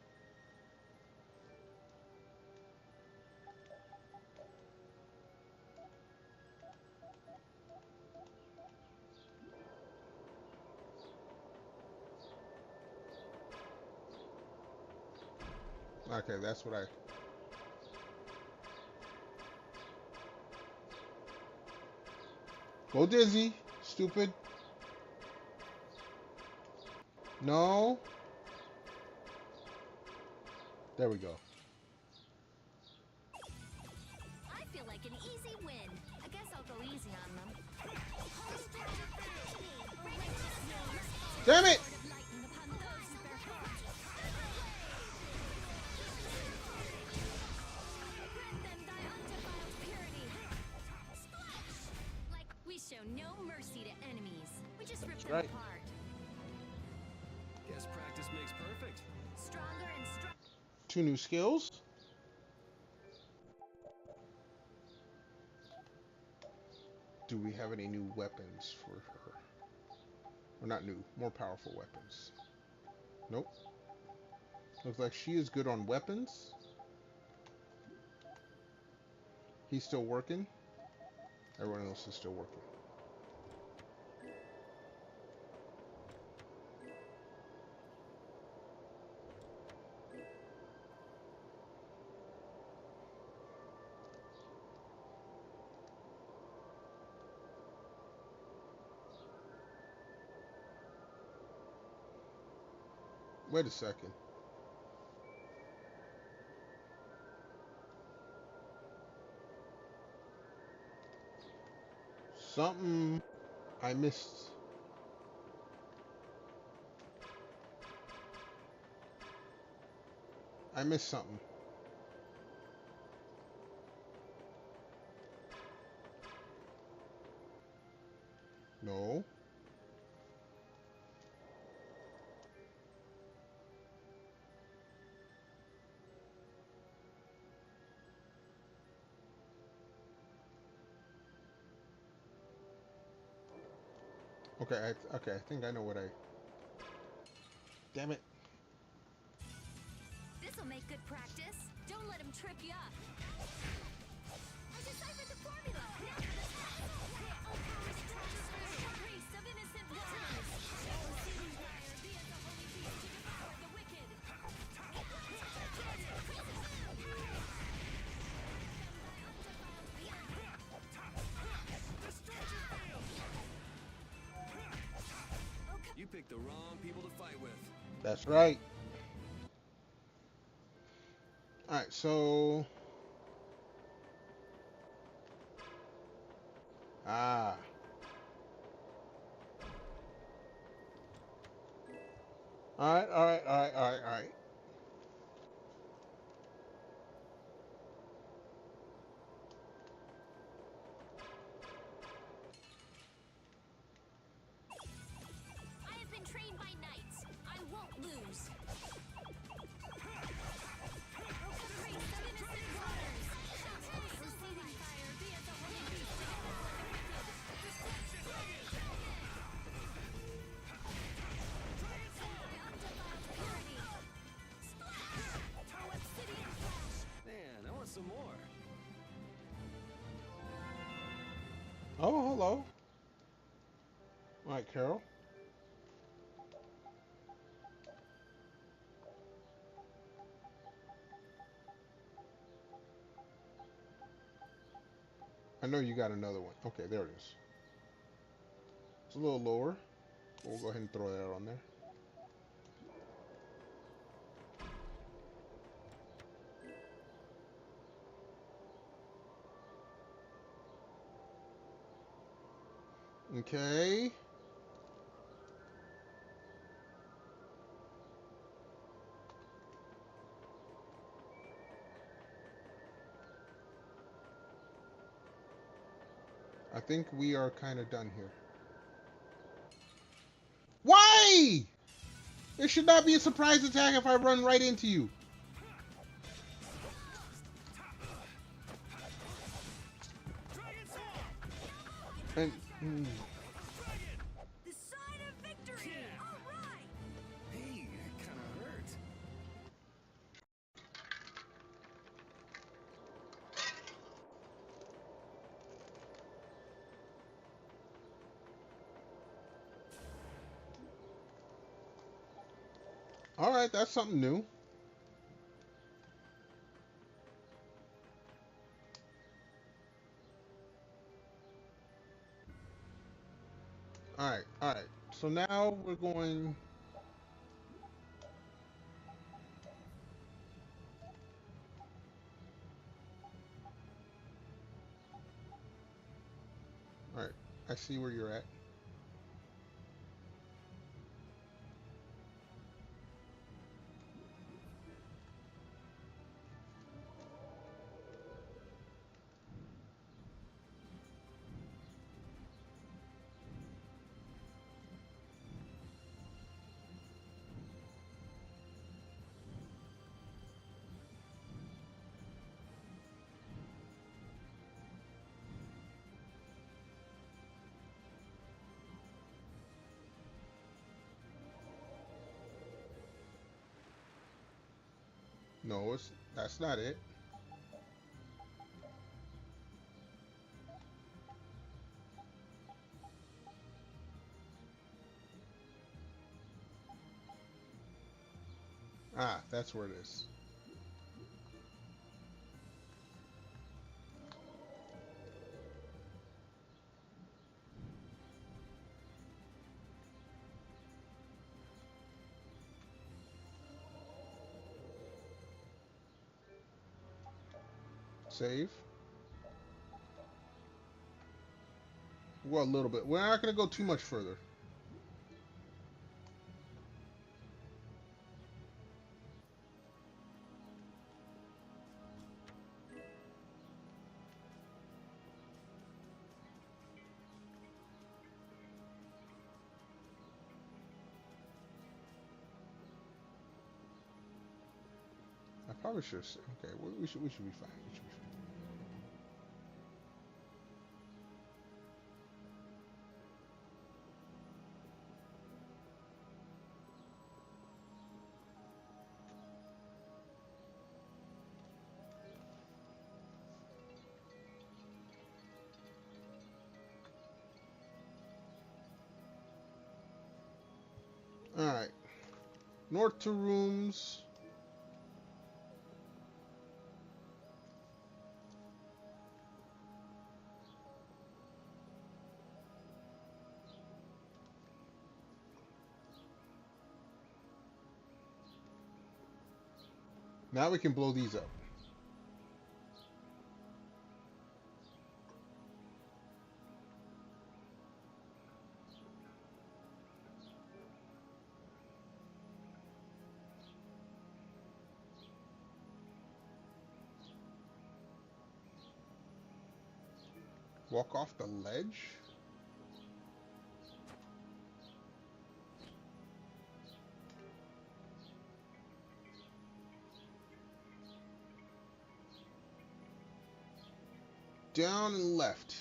Okay, that's what I... Go Dizzy, stupid. No. There we go.
I feel like an easy win. I guess I'll go easy on them.
Damn it!
We show no mercy to enemies. We just rip them
right.
apart.
Guess practice makes perfect.
Stronger and stronger.
2 new skills. Do we have any new weapons for her? Or not new, more powerful weapons. Nope. Looks like she is good on weapons. He's still working. Everyone else is still working. Wait a second. Something I missed. I missed something. No. Okay, okay, I think I know what I... Damn it.
This'll make good practice. Don't let him trip you up. I deciphered the formula. Now for the priest of innocent waters. Seeing fire, be as a holy beast to devour the wicked.
You picked the wrong people to fight with.
That's right. Alright, so... Ah. Alright, alright, alright, alright, alright.
I have been trained by knights. I won't lose.
Man, I want some more.
Oh, hello. Alright, Carol. I know you got another one. Okay, there it is. It's a little lower. We'll go ahead and throw that on there. Okay. I think we are kind of done here. Why? It should not be a surprise attack if I run right into you. And
The sign of victory! All right!
Hey, that kind of hurt.
all right, that's something new. All right, all right. So now we're going. All right, I see where you're at. No, that's not it. Ah, that's where it is. Save. Well, a little bit. We're not going to go too much further. I probably should. Okay, we should be fine. We should be fine. North to rooms. Now we can blow these up. Walk off the ledge? Down and left.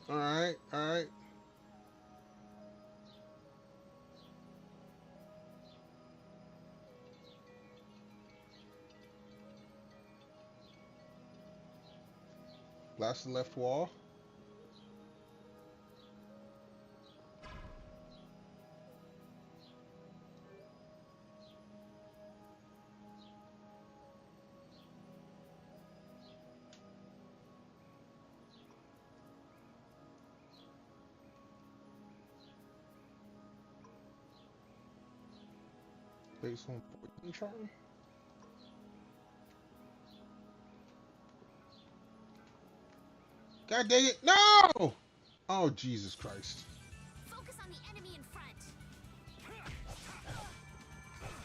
All right, all right. Blast the left wall. Base home 14 charm. God dang it! No! Oh, Jesus Christ.
Focus on the enemy in front.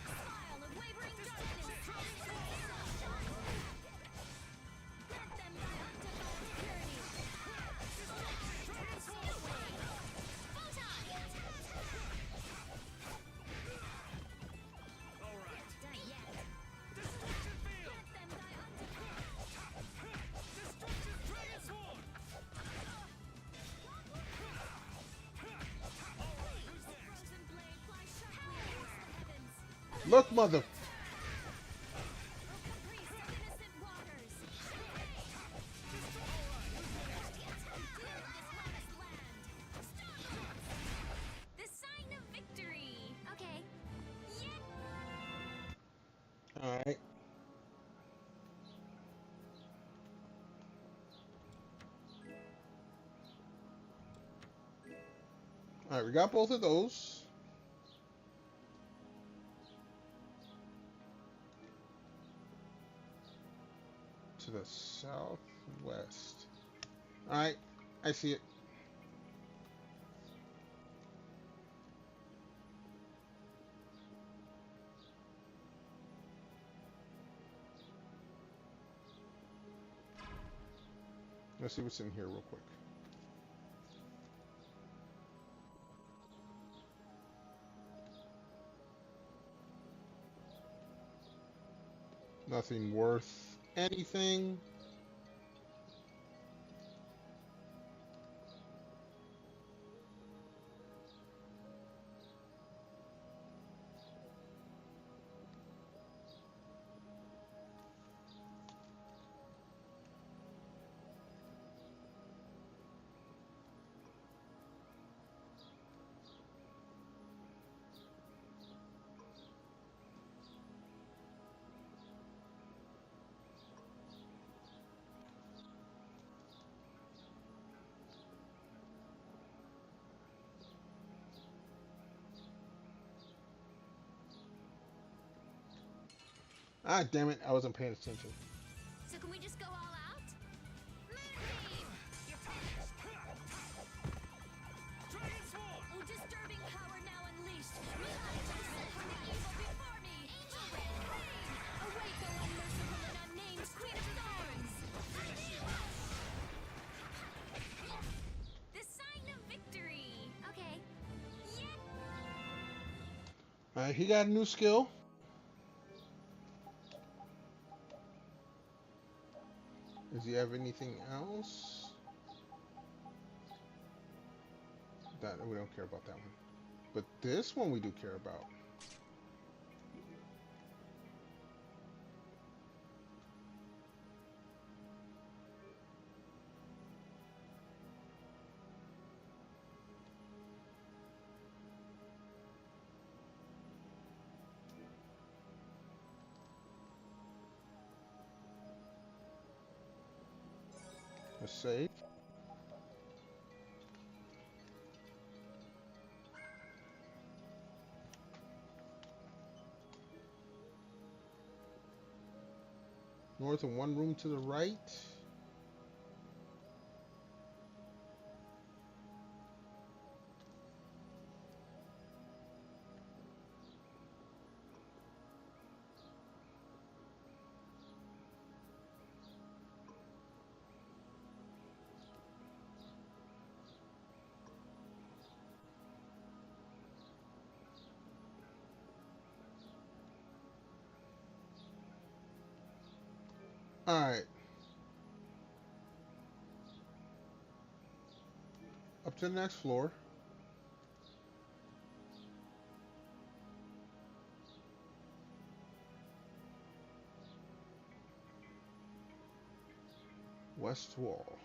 Smile of wavering darkness. Let them die unto tyranny.
Look, mother.
The sign of victory. Okay.
All right. All right, we got both of those. To the southwest. All right, I see it. Let's see what's in here real quick. Nothing worth anything. Ah, damn it, I wasn't paying attention.
So can we just go all out?
Oh, disturbing power now unleashed. We have to set from the evil before me. Angel Rain. Awake, O unmerciful and unnamed Queen of Thorns.
The sign of victory. Okay.
Alright, he got a new skill. Does he have anything else? That we don't care about that one. But this one we do care about. Let's save. North and one room to the right. All right. Up to the next floor. West wall.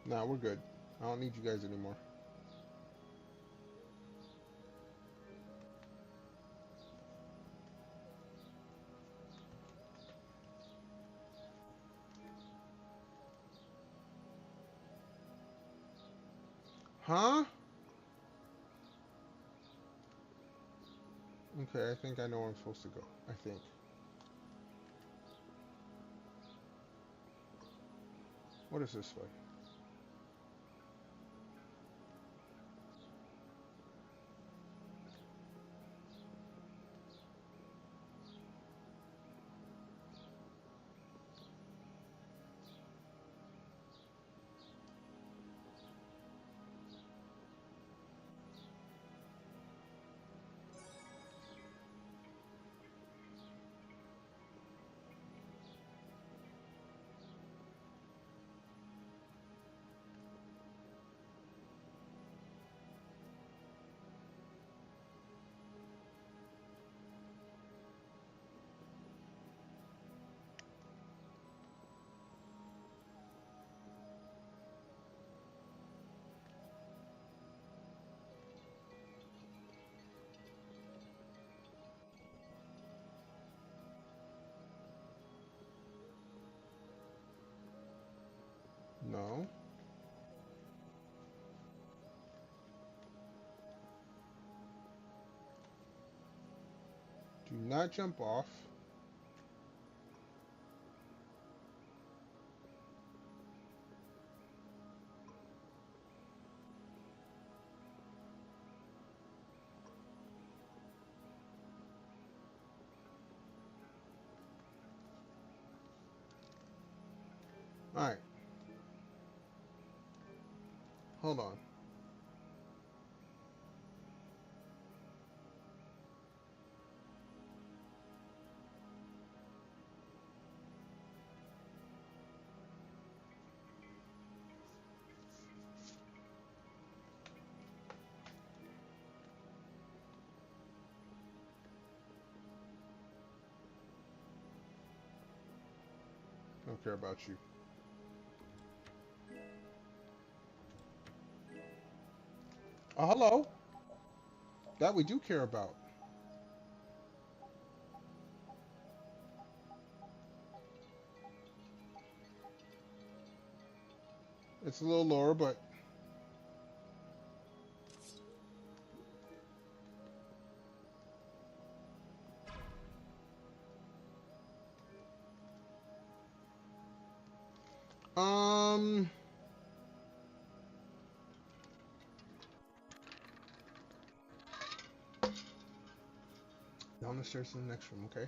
Nah, we're good. I don't need you guys anymore. Huh? Okay, I think I know where I'm supposed to go. I think. What is this way? No. Do not jump off. All right. Hold on. Don't care about you. Oh, hello. That we do care about. It's a little lower, but down the stairs to the next room, okay?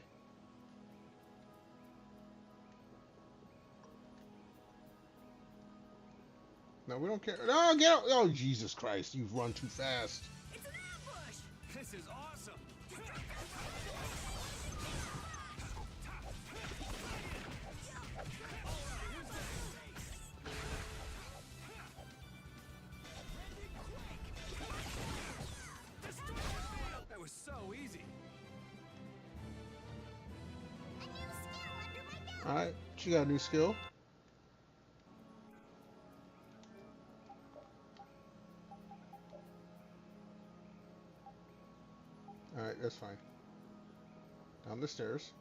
No, we don't care. No, get out! Oh, Jesus Christ! You've run too fast.
It's an ambush!
This is awesome!
Alright, she got a new skill. Alright, that's fine. Down the stairs.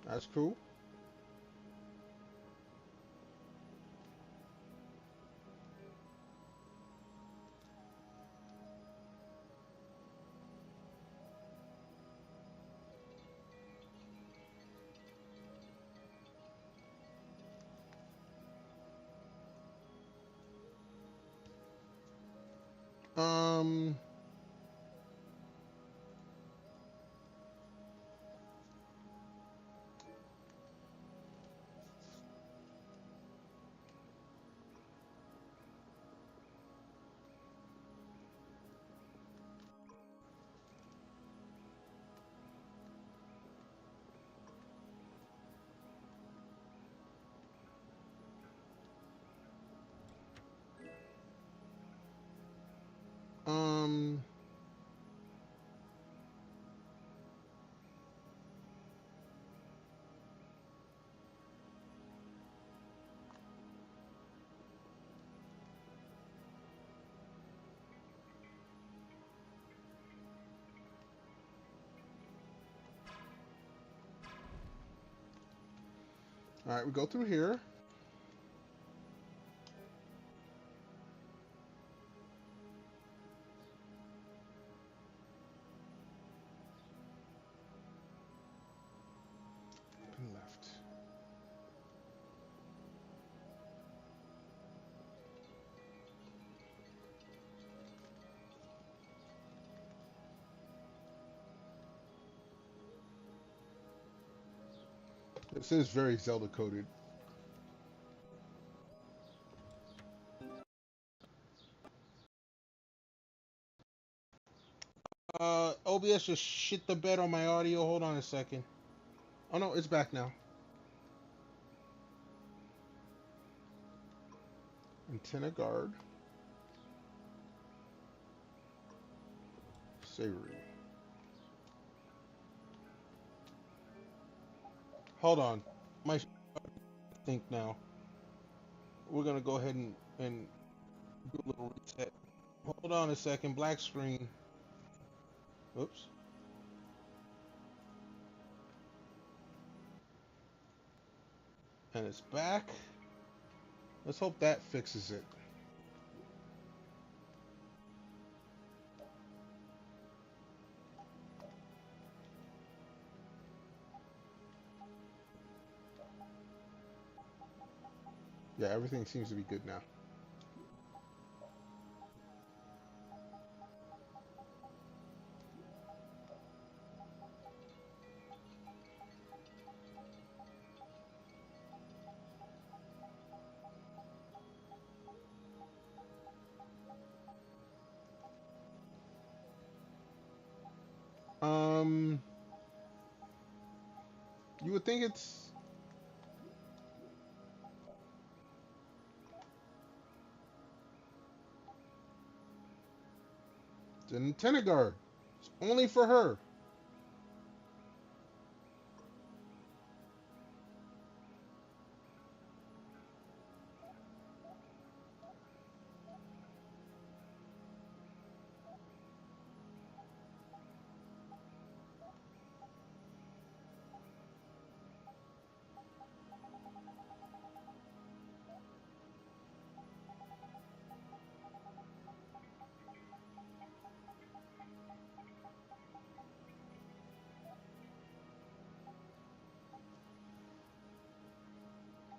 That's cool. Alright, we go through here. And left. This is very Zelda coded. OBS just shit the bed on my audio. Hold on a second. Oh no, it's back now. Antenna guard. Savory. Hold on. My think now. We're gonna go ahead and do a little reset. Hold on a second. Black screen. Oops. And it's back. Let's hope that fixes it. Yeah, everything seems to be good now. You would think it's an antenna guard. It's only for her.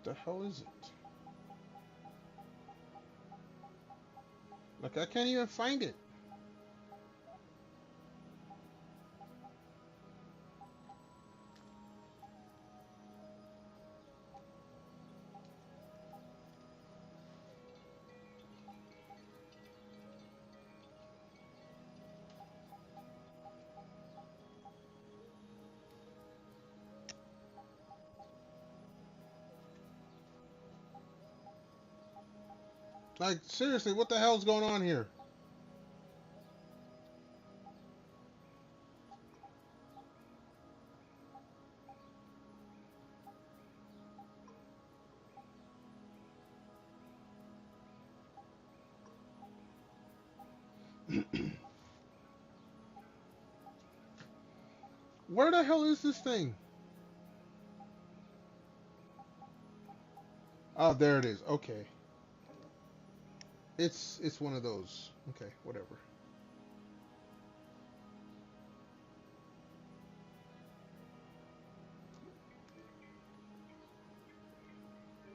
The hell is it? Like, I can't even find it. Like, seriously, what the hell's going on here? Where the hell is this thing? Oh, there it is. Okay. It's one of those. Okay, whatever.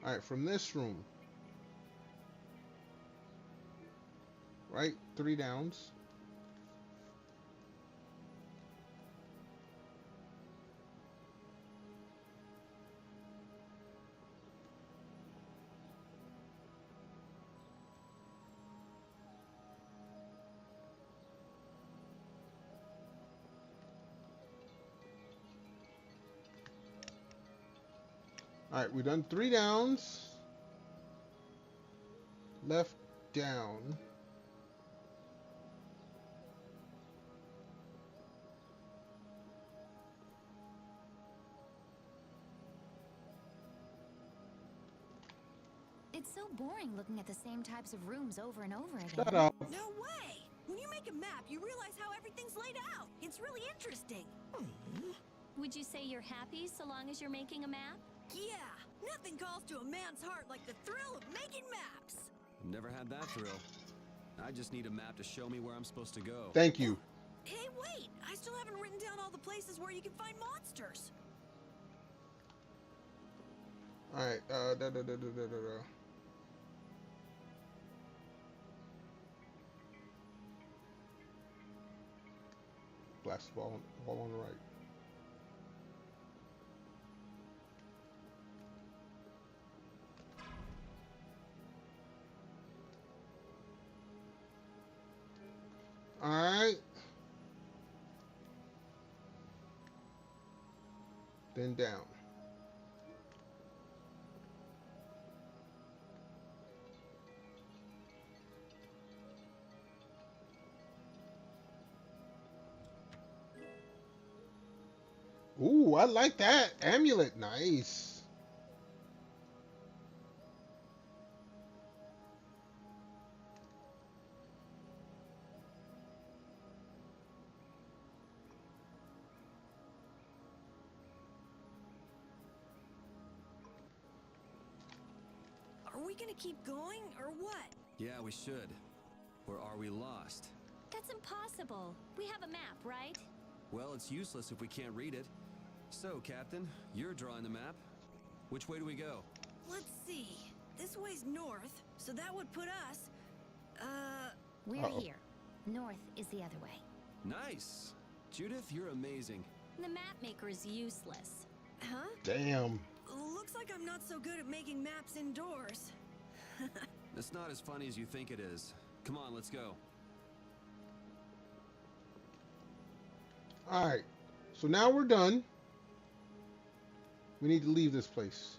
All right, from this room. Right? 3 downs. All right, we've done 3 downs. Left down.
It's so boring looking at the same types of rooms over and over again.
Shut up.
No way! When you make a map, you realize how everything's laid out. It's really interesting.
Would you say you're happy so long as you're making a map?
Yeah, nothing calls to a man's heart like the thrill of making maps.
Never had that thrill. I just need a map to show me where I'm supposed to go.
Thank you.
Hey, wait! I still haven't written down all the places where you can find monsters.
All right. Blast ball on the right. All right. Then down. Ooh, I like that. Amulet, nice.
Are we gonna keep going, or what?
Yeah, we should. Or are we lost?
That's impossible. We have a map, right?
Well, it's useless if we can't read it. So, Captain, you're drawing the map. Which way do we go?
Let's see. This way's north, so that would put us...
We're here. North is the other way.
Nice! Judith, you're amazing.
The map maker is useless.
Huh?
Damn.
Looks like I'm not so good at making maps indoors.
It's not as funny as you think it is. Come on, let's go.
All right. So now we're done. We need to leave this place.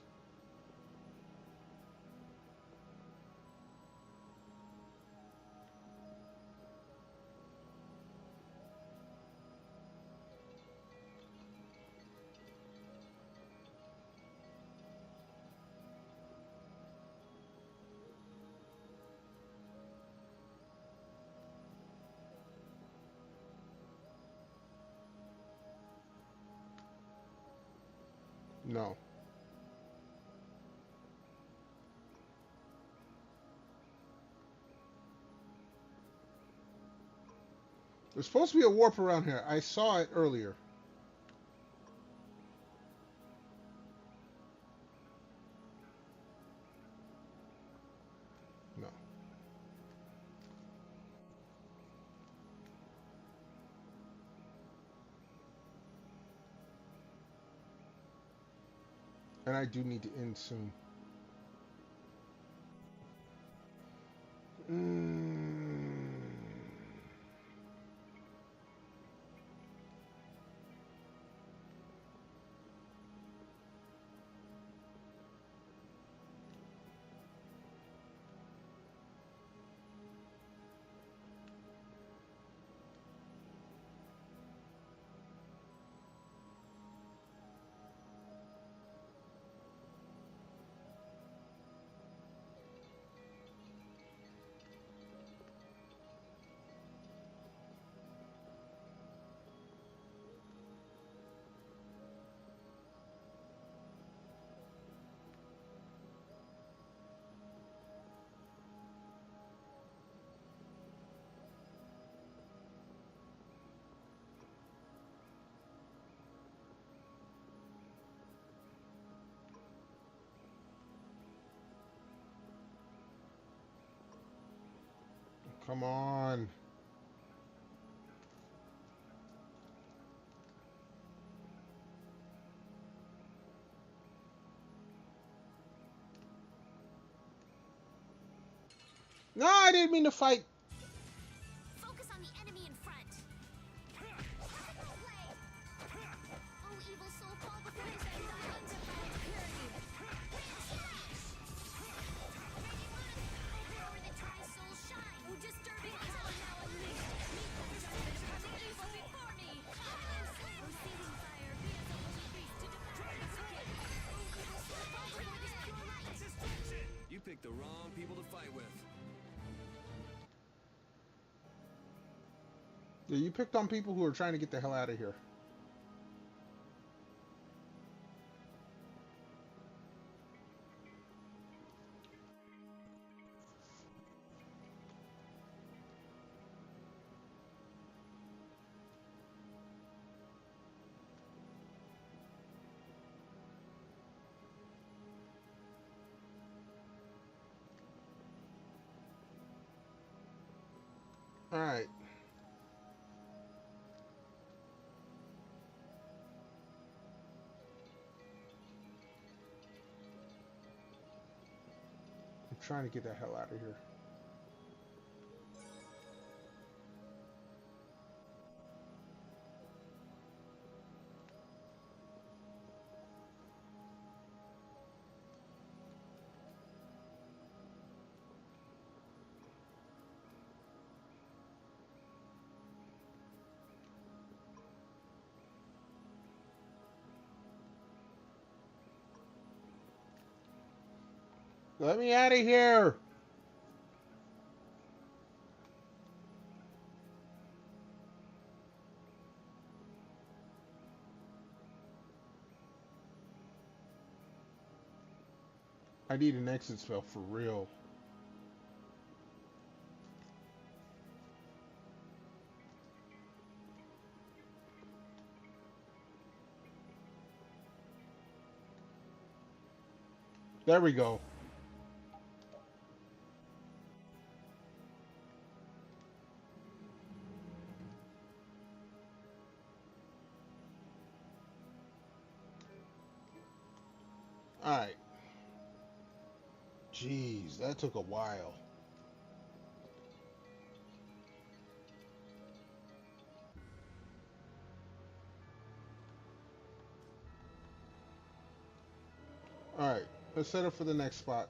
No. There's supposed to be a warp around here. I saw it earlier. No. And I do need to end soon. Come on. No, I didn't mean to fight.
Focus on the enemy in front. Oh, evil soul, fall before his undying purity. Over the dry soul shine. Oh, disturbing power now unleashed. Meet the judgment of the evil before me. Proceeding fire, be as a holy beast to devour the wicked. Oh, evil soul, fall before this pure light.
You picked the wrong people to fight with.
Yeah, you picked on people who are trying to get the hell out of here. All right. I'm trying to get the hell out of here. Let me out of here. I need an exit spell for real. There we go. Alright. Jeez, that took a while. Alright, let's set up for the next spot.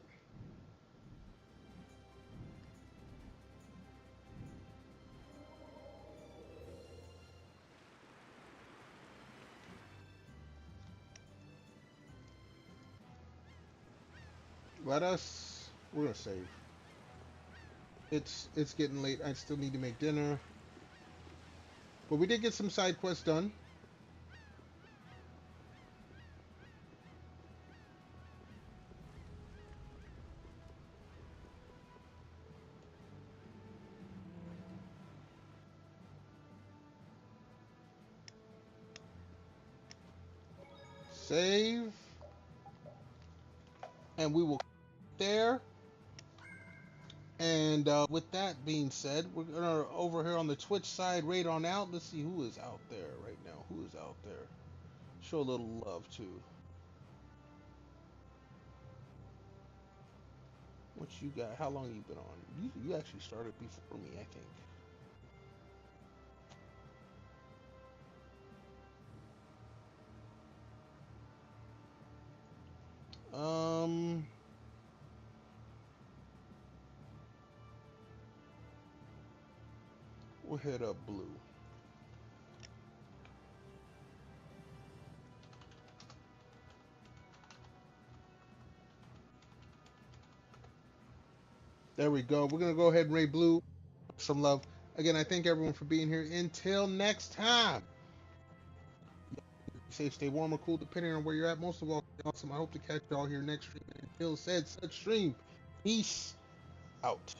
We're gonna save. It's getting late. I still need to make dinner. But we did get some side quests done. Save. And we will there. And with that being said, we're gonna over here on the Twitch side raid on out. Let's see who is out there right now. Who is out there? Show a little love too. What you got? How long you been on? You actually started before me, I think. We'll hit up blue. There we go. We're gonna go ahead and raid blue. Some love. Again, I thank everyone for being here. Until next time. Safe, stay warm or cool, depending on where you're at. Most of all, stay awesome. I hope to catch y'all here next stream. Until said such stream, peace out.